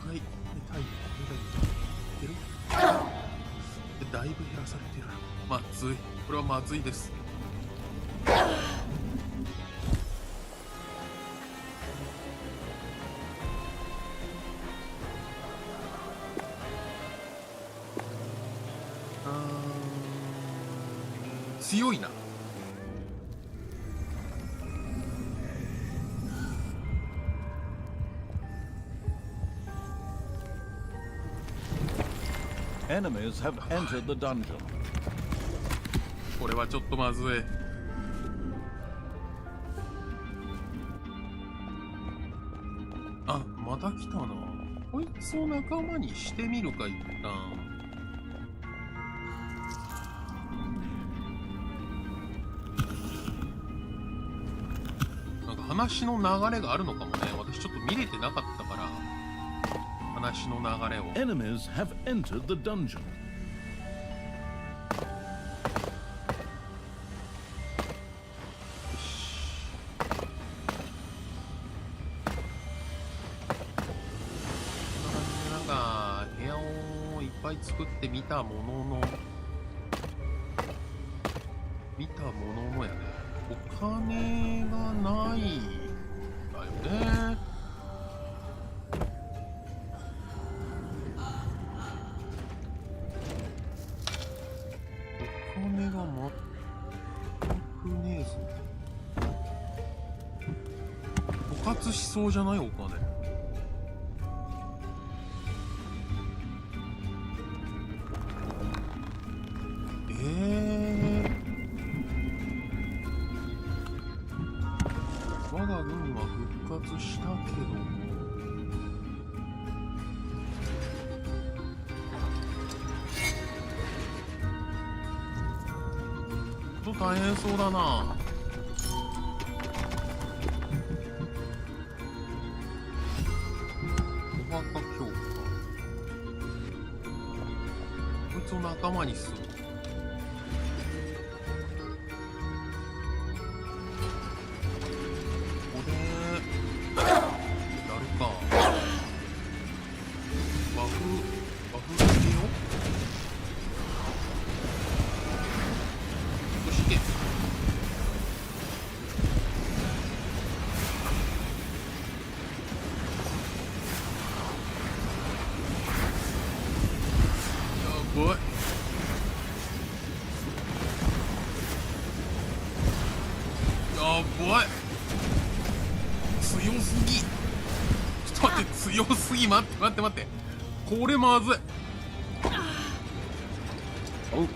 はい。で、タイプ。いける？だいぶ減らされてる。まずい。これはまずいです。強いな。Enemies have entered the dungeon. これはちょっとまずい。あ、また来たな。こいつを仲間にしてみるか、一旦。話の流れがあるのかもね。私ちょっと見れてなかったから、話の流れを。Enemies have entered the dungeon. なんか部屋をいっぱい作ってみたものの、やね。お金がないだよね。お金が全くねえぞ。枯渇しそうじゃない？お金。我が軍は復活したけども、ちょっと大変そうだな。お墓強化。こいつを仲間にする。強すぎ。ちょっと待って、強すぎ。待って。これまずい。おう。違う。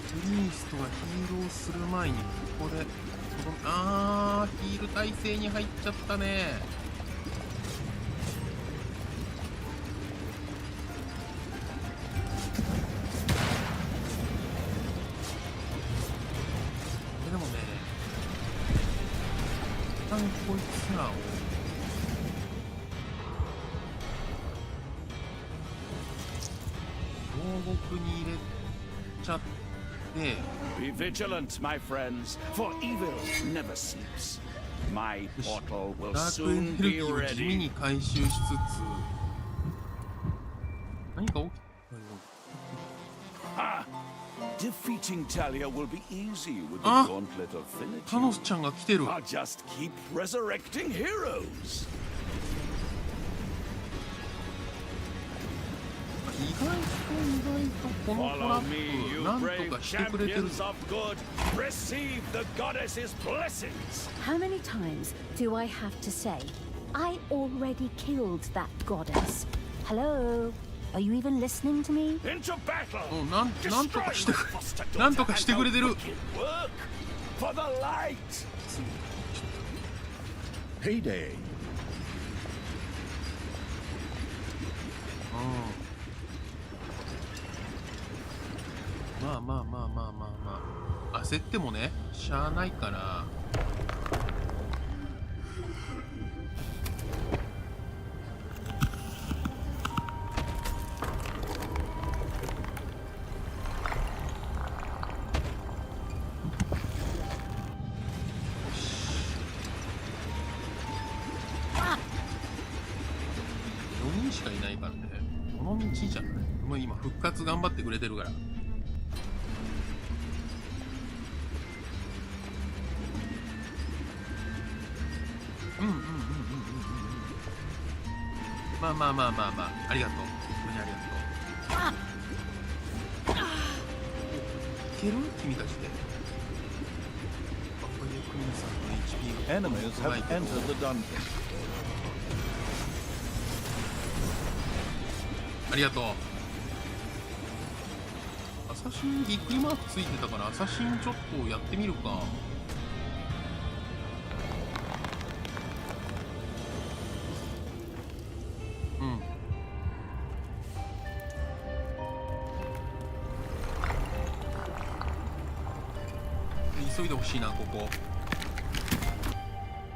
プリンストがヒールをする前にここでヒール体勢に入っちゃったね。でもね、一旦こいつらを牢獄に入れちゃって、Be vigilant, my friends, for evil never sleeps. My portal will ダークエネ soon ルギ be ーを地味 ready. に回収しつつ、何か起きたよ。Ah, Defeating Talia will be easy with the Ah. gauntlet of タノスちゃんが来てる。 I'll just keep resurrecting heroes. 意外とこのトラップなんとかしてくれてる。 of good. Receive the goddess's blessings. How many times do I have to say, I already killed that goddess? Hello? Are you even listening to me? Into battle. もうなんとかしてくれ、なんとかしてくれてる。 Work for the light. Heyday. まあまあまあまあまあまあ、焦ってもね、しゃあないから。4人しかいないからね。この道じゃない。もう今復活頑張ってくれてるから。まあまあまあまあまあ、ありがとう。本当にありがとう。いける君たちで。Enemies have entered the dungeon. ありがとう。アサシンびっくりマークついてたからアサシンちょっとやってみるか。うん。急いでほしいな、ここ。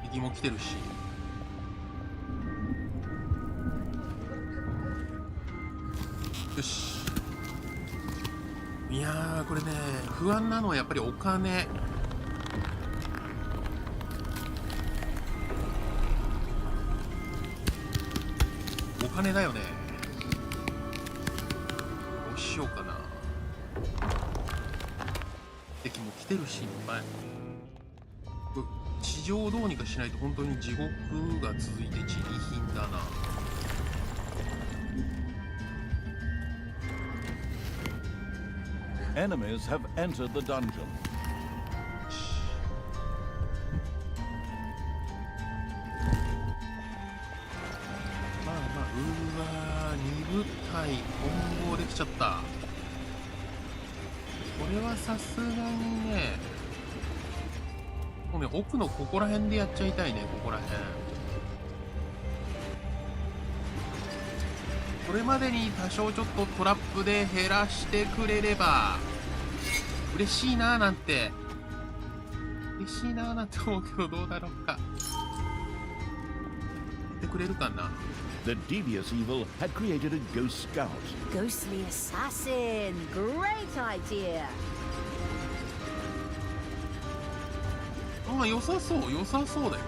敵も来てるし。よし。いやー、これね、不安なのはやっぱりお金。お金だよね。どうしようかな。敵も来てるし、いっぱい。これ地上をどうにかしないと本当に地獄が続いて地利品だな。Enemies have entered the dungeon. まあまあ、うわー、2部隊混合できちゃった。これはさすがにね、もうね、奥のここら辺でやっちゃいたいね、ここら辺。これまでに多少ちょっとトラップで減らしてくれれば嬉しいなーなんて、嬉しいなーなんて思うけど、どうだろうか。やってくれるかな。The devious evil had created a ghost scout. Ghostly assassin! Great idea! ああ、良さそう、良さそうだよ。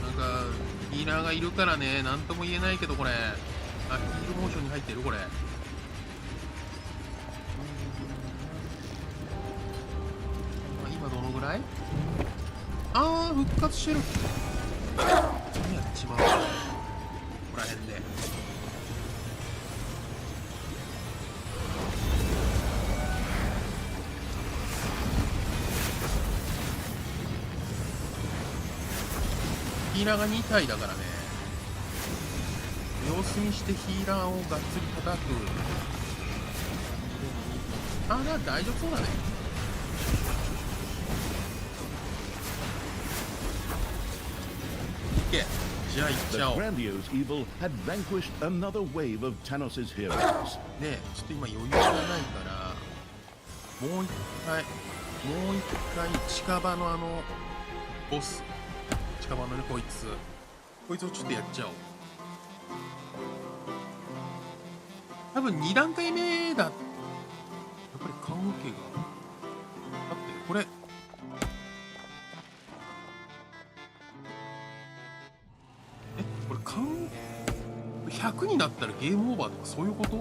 なんかヒーラーがいるからね、なんとも言えないけど、これ、あ、ヒールモーションに入ってるこれ。今どのぐらい？ああ、復活してる。何やっちまうここら辺で。ヒーラーが2体だからね。様子見してヒーラーをがっつり叩く。あら、大丈夫そうだね。いけ。じゃあ行っ The ちゃおう。ね grandiose evil had vanquished another wave of Tanos's heroes. え、ちょっと今余裕がないから、もう一回近場のボス。近場のね、こいつをちょっとやっちゃおう。多分2段階目だ。やっぱり棺桶が。だってこれこれ100になったらゲームオーバーとかそういうこと？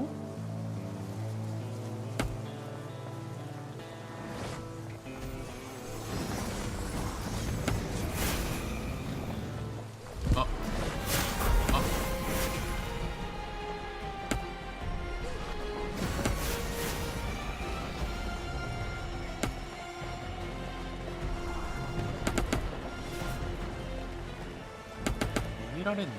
あ、あ、逃げられんな。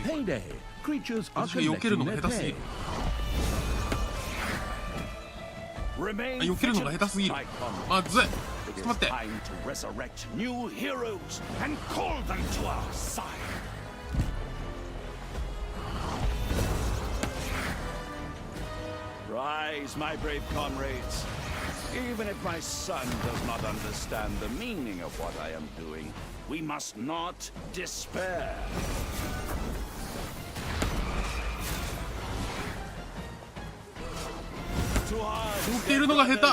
Heyday! Creatures are 私が避けるのが collecting 下 their 手すぎ pay. る。避けるのが下手すぎる。まずい。ちょっと待って。Time to resurrect new heroes and call them to our side. Rise, my brave comrades. Even if my son does not understand the meaning of what I am doing, we must not despair. To our 避けるのが下手。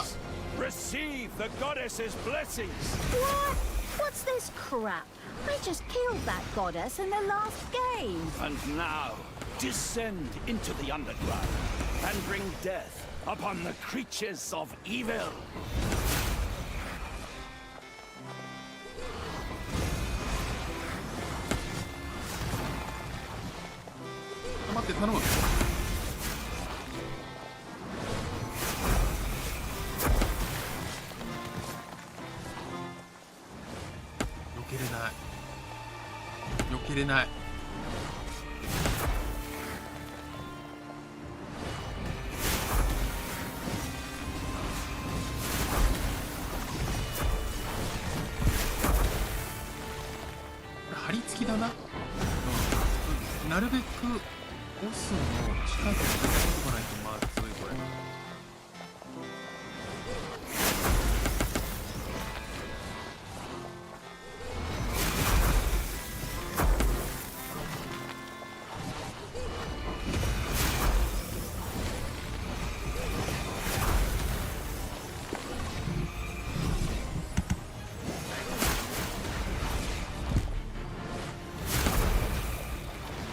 receive the goddess's blessings. What? What's this crap? I just killed that goddess in the last game. And now, descend into the underground and bring death upon the creatures of evil. 待って、頼む。避けれない。避けれない。張り付きだな。なるべくボスの近くに行っておかないとまずいこれ。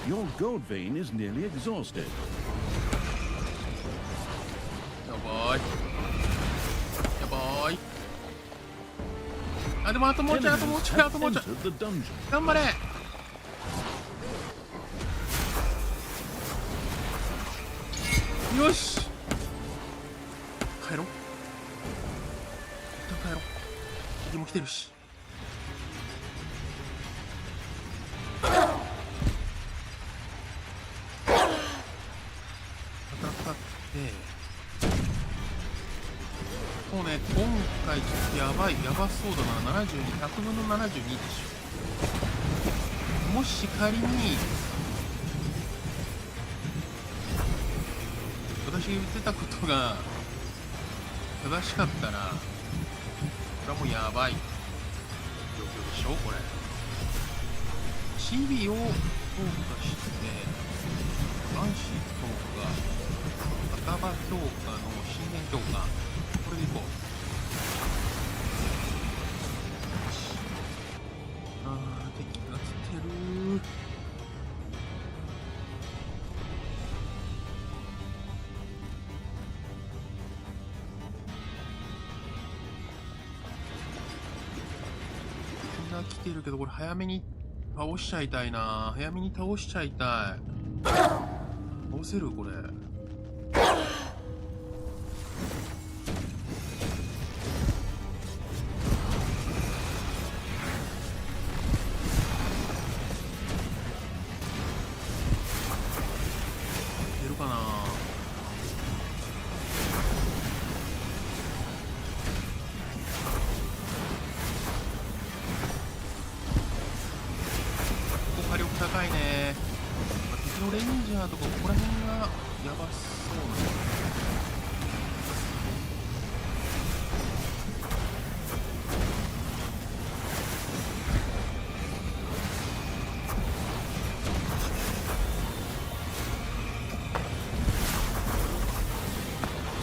Your gold vein is nearly exhausted. やばい。やばい。あ、でもあともうちょい、あともうちょい、あともうちょい。 Entered the dungeon. 頑張れ。よし。帰ろう。一旦帰ろう。敵も来てるし。もうね、今回ちょっとやばそうだな。72、100分の72でしょ。もし仮に私が言ってたことが正しかったら、これはもうやばい状況でしょこれ。チビを強化して暗視強化、赤羽強化の神殿強化、これでいこう。あー、敵が来てる。みんな来てるけど、これ早めに倒しちゃいたいな。早めに倒しちゃいたい。倒せるこれ。高いね。敵のレンジャーとかここら辺がやばそうな。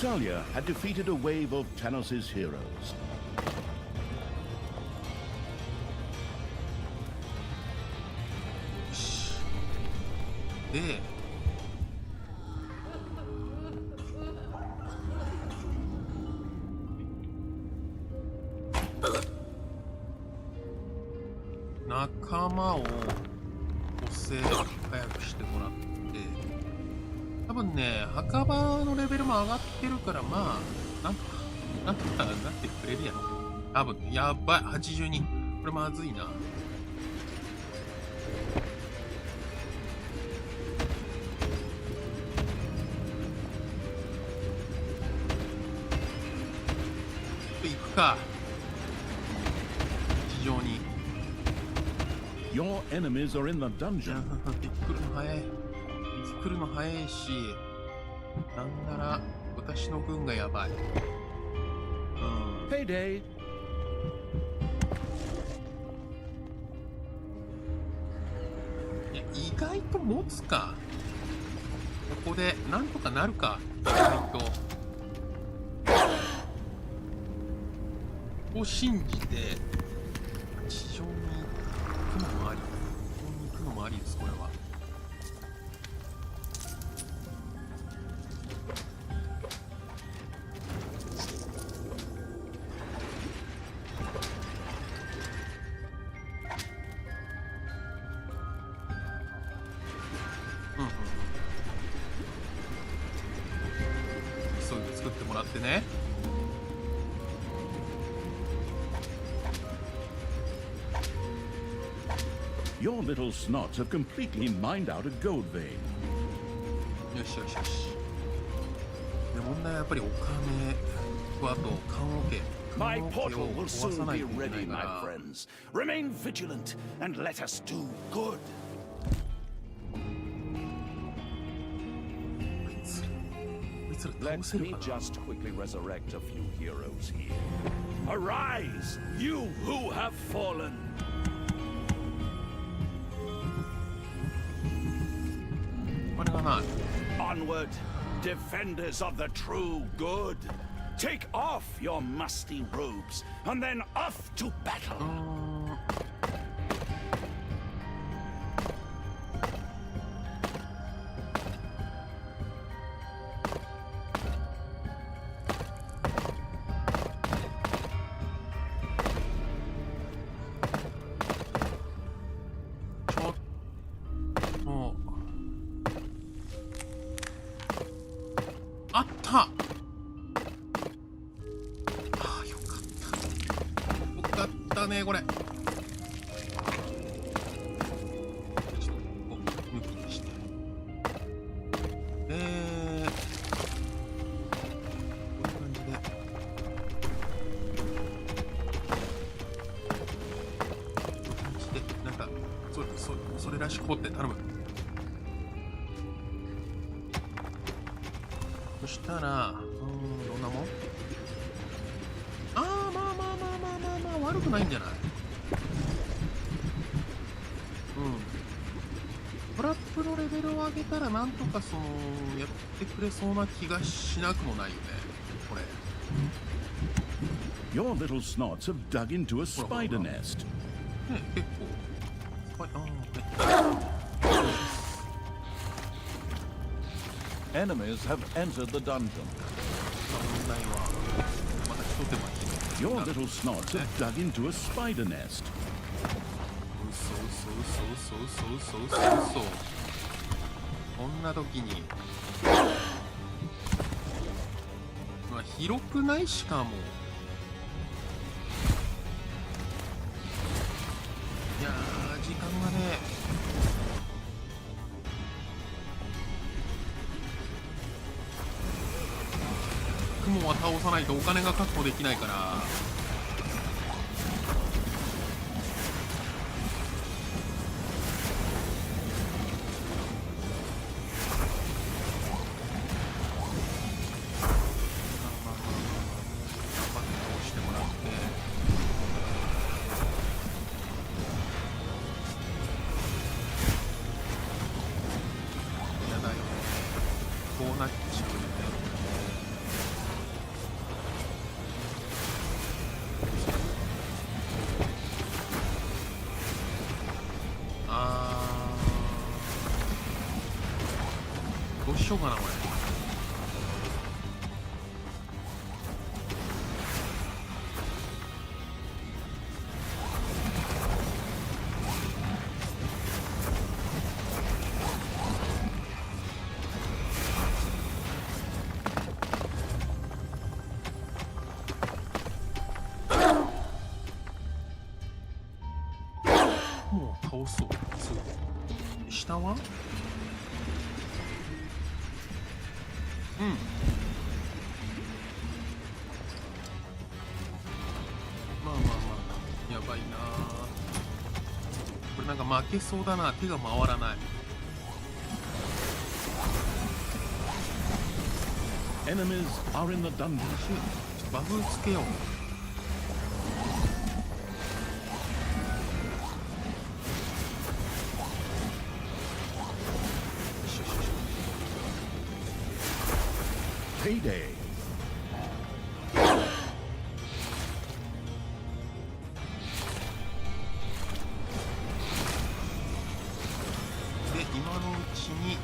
Talia had defeated a wave of Tanos's heroes. で、仲間を補正早くしてもらって、多分ね、墓場のレベルも上がってるから、まあ、なんとかなってくれるやろ。多分、やばい、82。これまずいな。行くか。地上に。Your enemies are in the dungeon. 来るの早いし、なんなら私の軍がやばい。Payday. いや、意外と持つか。ここでなんとかなるか。意外と。を信じて地上に行くのもあり。ここに行くのもありです、これは。急いで作ってもらってね。Your little snots have completely mined out a gold vein. よしよしよし。で、問題はやっぱりお金と、あと棺桶。 My portal will soon be ready, my friends. Remain vigilant and let us do good. Let me just quickly resurrect a few heroes here. Arise, you who have fallen. Onward, defenders of the true good. Take off your musty robes and then off to battle. あった。ああ、よかった。よかったね、これ。ちょっと抜きにして。こういう感じで。こういう感じで、なんか、それらしく掘って頼む。そしたら、どんなもん？まあ、悪くないんじゃない？トラップのレベルを上げたら、なんとかやってくれそうな気がしなくもないよね、これ。Your little snots have dug into a spider nest. ね、結構。はい、Enemies have entered the dungeon. Your little snots have dug into a spider nest. こんな時に。まあ、広くないしかも。いやー、時間がね。雲は倒さないとお金が確保できないから。しようかなこれ。もう倒そう。そう。下は？うん。まあまあまあ、やばいな。これなんか負けそうだな。手が回らない。Enemies are in the dungeon. バフつけよう。Payday. で、今のうちに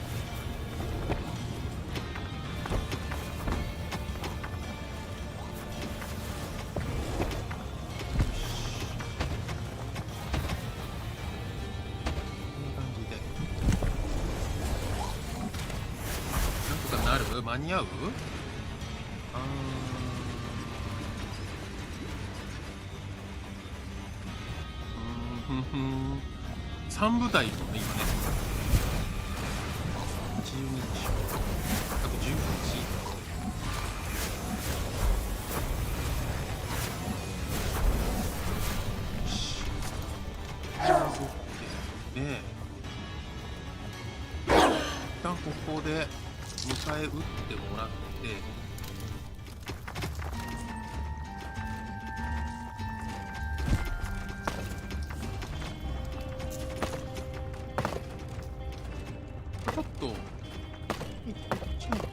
間に合う？3部隊とね、今ね。12、あと18。よし。で、一旦ここで迎え撃ってもらって、ちょっとこっちなのか。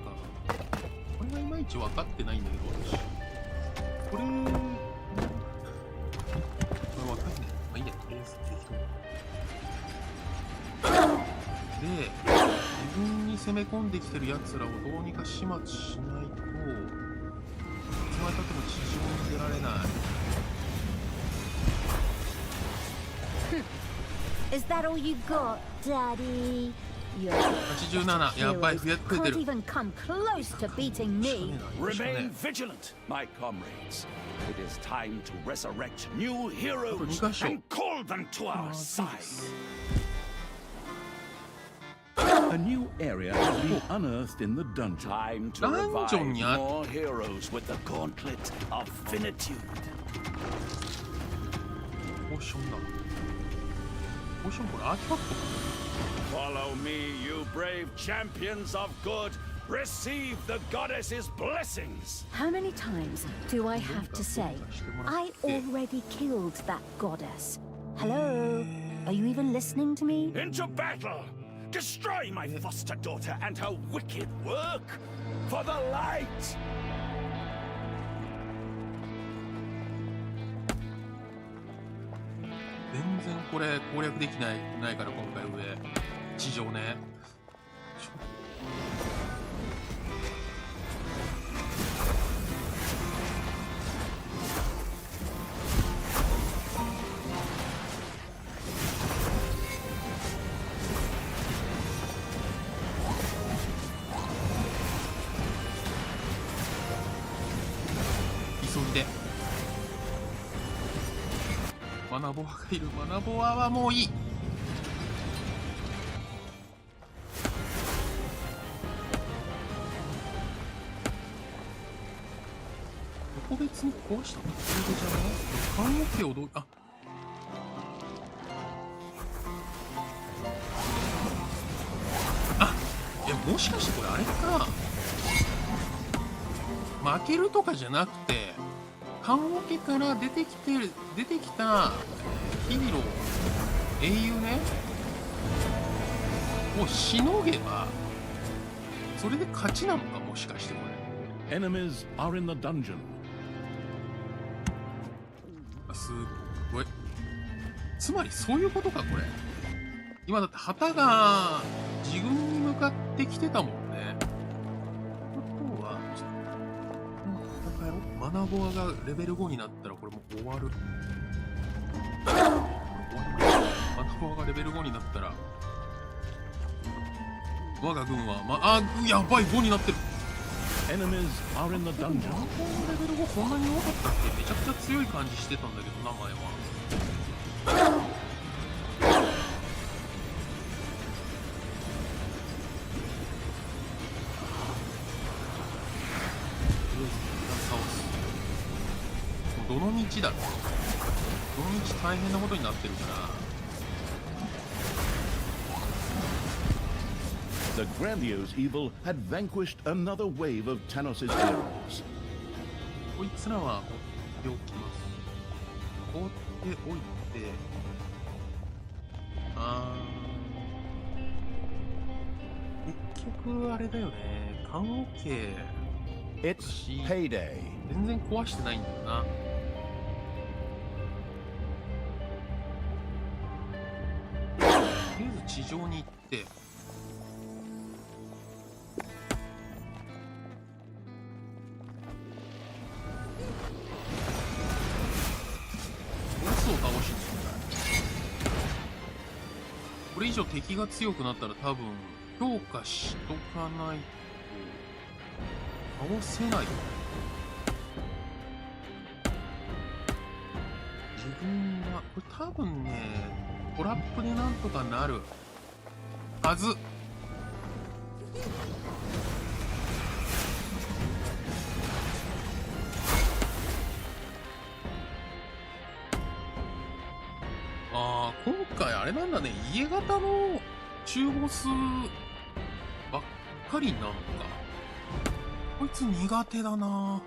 これがいまいち分かってないんだけど、私これ分かんない。まあいいや、とりあえず適当で、自分に攻め込んできてる奴らをどうにか始末しないと、いつまでたっても地上に出られない。Is that all you got, Daddy? 87、やばい、増えてる。 Can't even come close to beating me. Remain vigilant, my comrades. It is time to resurrect new heroes and call them to our side. A new area has been unearthed in the dungeon. Time to revive more heroes with the gauntlet of finitude. ポーションだ。ポーションこれアーティファクトか。 Follow me, you brave champions of good. Receive the goddess's blessings. How many times do I have to say, I already killed that goddess? Hello? Are you even listening to me? Into battle! Destroy my foster daughter and her wicked work! For the light! 全然これ攻略できないから今回上地上ね。急いで。マナボアがいる。マナボアはもういい。特別に壊したの？それじゃない？棺桶をもしかしてこれあれか。負けるとかじゃなくて、棺桶から出てきたヒーロー、英雄ね、をしのげば、それで勝ちなのか、もしかしてこれ。Enemies are in the dungeon. すごい。つまりそういうことか、これ。今だって旗が自分に向かってきてたもんね。マナボアがレベル5になったらこれもう終わる。マナボアがレベル5になったら我が軍はやばい5になってる。Enemies are in the dungeon. マナボアのレベル5こんなに弱かったっけ？めちゃくちゃ強い感じしてたんだけど名前は。どの道だろう。どの道大変なことになってるから。The grandiose evil had vanquished another wave of Tanos' heroes. こいつらは放っておきます。放っておいて、結局あれだよね。棺桶 It's payday. 全然壊してないんだよな。とりあえず地上に行って、ボスを倒しに行く。これ以上敵が強くなったら多分強化しとかないと倒せない。自分はこれ多分ね、トラップでなんとかなるはず。今回あれなんだね、家型の中ボスばっかりなのか。こいつ苦手だな。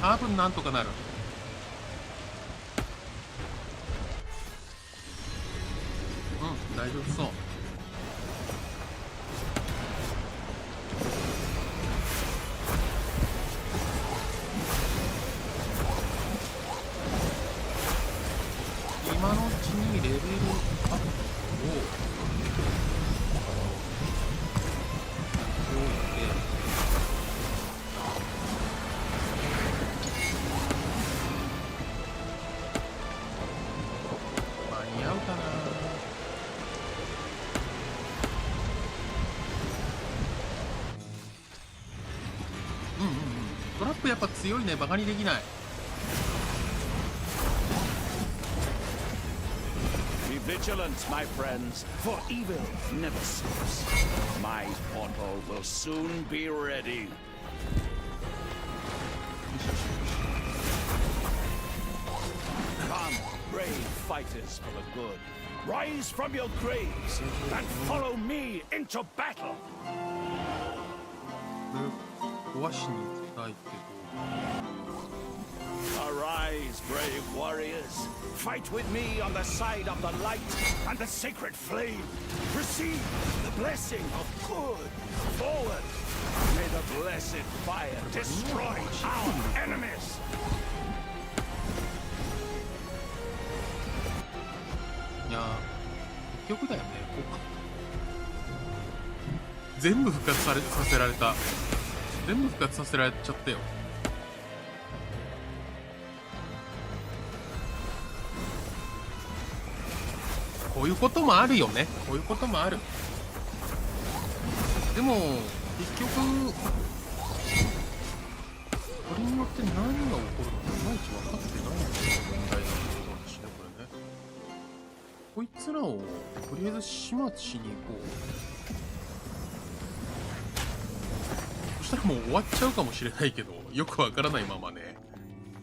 多分なんとかなる。うん、大丈夫そう。今のうちにレベルアップを置いて、トラップやっぱ強いね、バカにできない。Be vigilant, my friends, for evil never sleeps. My portal will soon be ready. Come, brave fighters for the good. Rise from your graves and follow me into battle. 壊しに行きたいけど。Arise, brave warriors. Fight with me on the side of the light and the sacred flame. Receive the blessing of good. Forward. May the blessed fire destroy our enemies. いやー、結局だよね。全部復活させられた。全部復活させられちゃったよ。こういうこともあるよね。こういうこともある。でも結局これによって何が起こるのかいまいち分かってないのが問題なんだしね、これね。こいつらをとりあえず始末しに行こう。そしたらもう終わっちゃうかもしれないけど、よくわからないままね。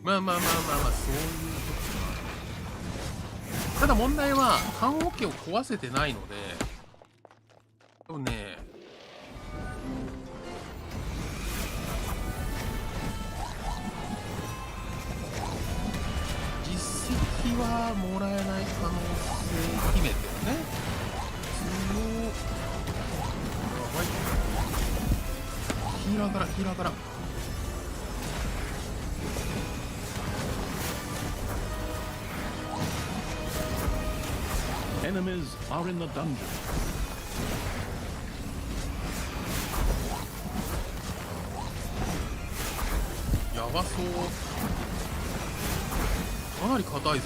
まあそういうことか。ただ問題は棺桶を壊せてないので、でもね、実績はもらえない可能性秘めてるね。やばい。ヒーラーから。Enemies are in the dungeon. やばそう。かなり硬いぞこいつ。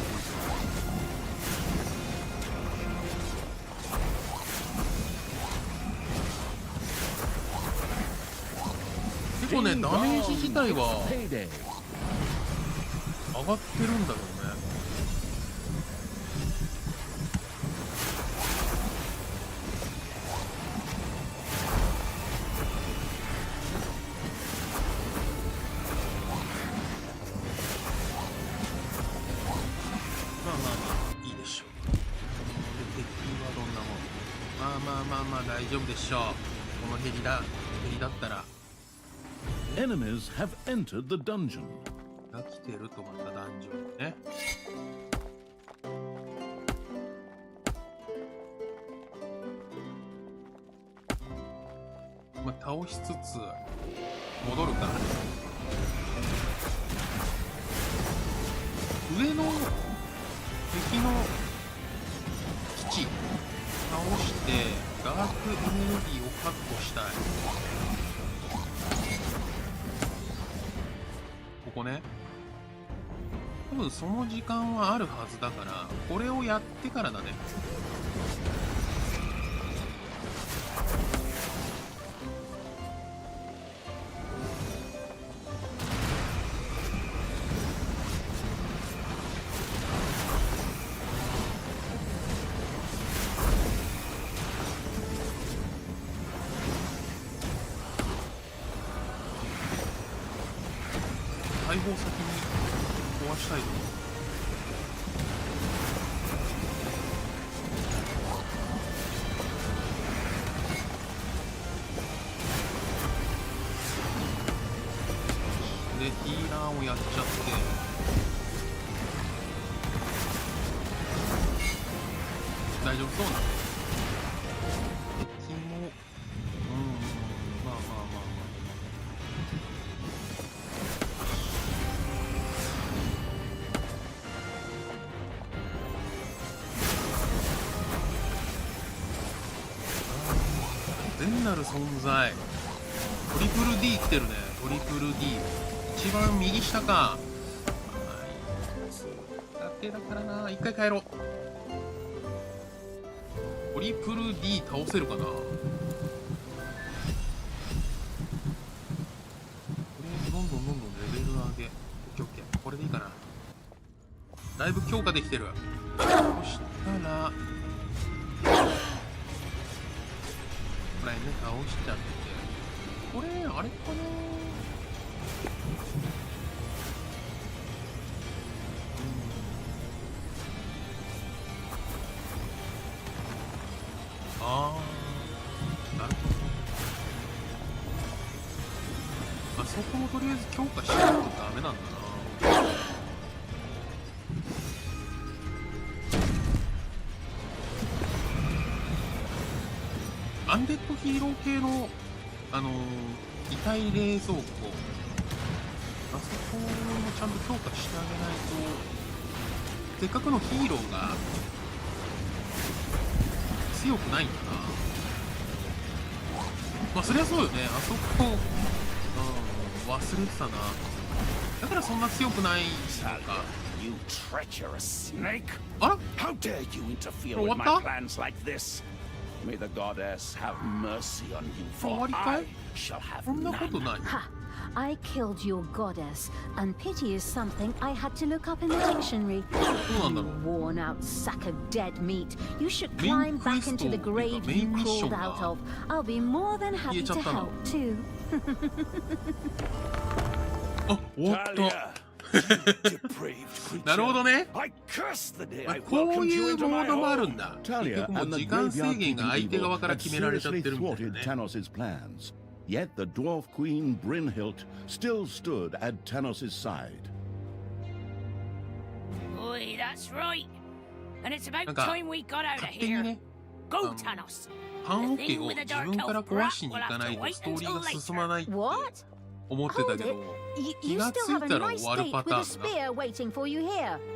結構ね、ダメージ自体は上がってるんだけどね。いいでしょう。敵はどんなもん。まあ大丈夫でしょう。このヘリだったら。Enemies have entered the dungeon. が来てるとまたダンジョンね。まあ倒しつつ戻るか。上の敵の基地倒してダークエネルギーを確保したい。ここね、多分その時間はあるはずだから、これをやってからだね。大砲先に壊したいと思う。でヒーラーをやっちゃって大丈夫そうな。敵もまあ善なる存在。トリプル D 来てるね。トリプル D 一番右下か。だけだからな。一回帰ろう。トリプル D 倒せるかな。とりあえずどんどんレベル上げ。オッケーオッケー。これでいいかな。だいぶ強化できてる。そしたらこれね、倒しちゃってて、これあれかな。なるほど。あそこもとりあえず強化しないとダメなんだな。アンデッドヒーロー系の遺体冷蔵庫、あそこもちゃんと強化してあげないと、せっかくのヒーローが強くないんだな。まあそりゃそうよね。あそこ、忘れてたな。だからそんな強くないのか。You treacherous snake! あら、 How dare you interfere with my plans like this? May the goddess have mercy on you, for I shall have none. Ha! I killed your goddess, and pity is something I had to look up in the dictionary. You worn-out sack of dead meat. You should climb back into the grave you crawled out of. I'll be more than happy to help too. あ、終わった。なるほどね。こういうモードもあるんだ。結局もう時間制限が相手側から決められちゃってるみたいなね。Yet the dwarf queen Brynhild still stood at Tanos' side. Oi, that's right. And it's about time we got out of here. Go, Tanos. 棺桶を自分から壊しに行かないとストーリーが進まないって思ってたけど、気がついたら終わるパターンだ。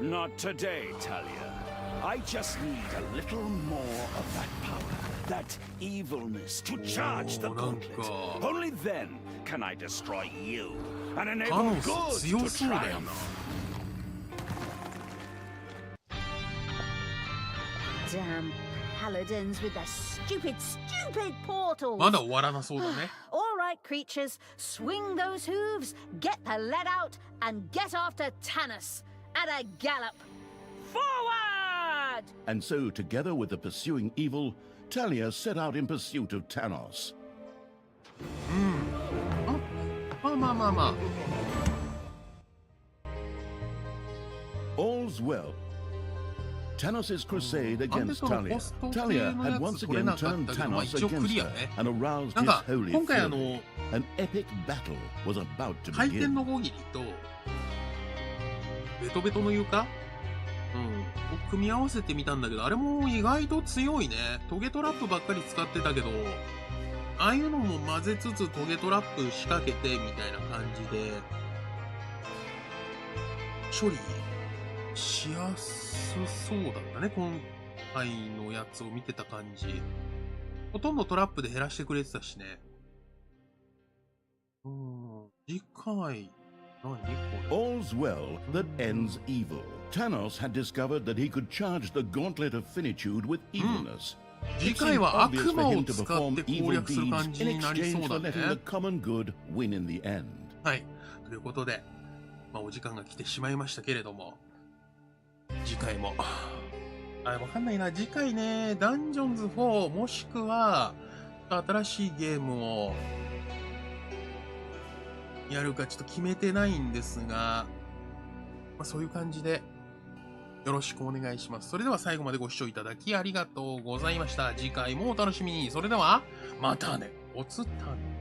Not today, Talia. I just need a little more of that power, that evilness to charge the gauntlet. Only then can I destroy you and enable good to triumph. Damn paladins with their stupid portals. まだ終わらなそうだね。All right, creatures, swing those hooves, get the lead out, and get after Tanos at a gallop. Forward! And so, together with the pursuing evil, Talia set out in pursuit of Tanos. まあ。All's well. Tanos' crusade against Talia. Talia had once again turned Tanos against her and aroused his holy fury. An epic battle was about to 回転 begin. のゴギリとベトベトの床を組み合わせてみたんだけど、あれも意外と強いね。トゲトラップばっかり使ってたけど、ああいうのも混ぜつつトゲトラップ仕掛けてみたいな感じで処理しやすそうだったね。今回のやつを見てた感じ。ほとんどトラップで減らしてくれてたしね。次回、何これ？ All's well that ends evil. Tanos had discovered that he could charge the gauntlet of finitude with evilness. 次回は悪魔を使って攻略する感じになりそうだね。はい。ということで、お時間が来てしまいましたけれども、次回も、わかんないな。次回ね、ダンジョンズ4もしくは、新しいゲームをやるかちょっと決めてないんですが、そういう感じで、よろしくお願いします。それでは最後までご視聴いただきありがとうございました。次回もお楽しみに。それでは、またね。おつたね。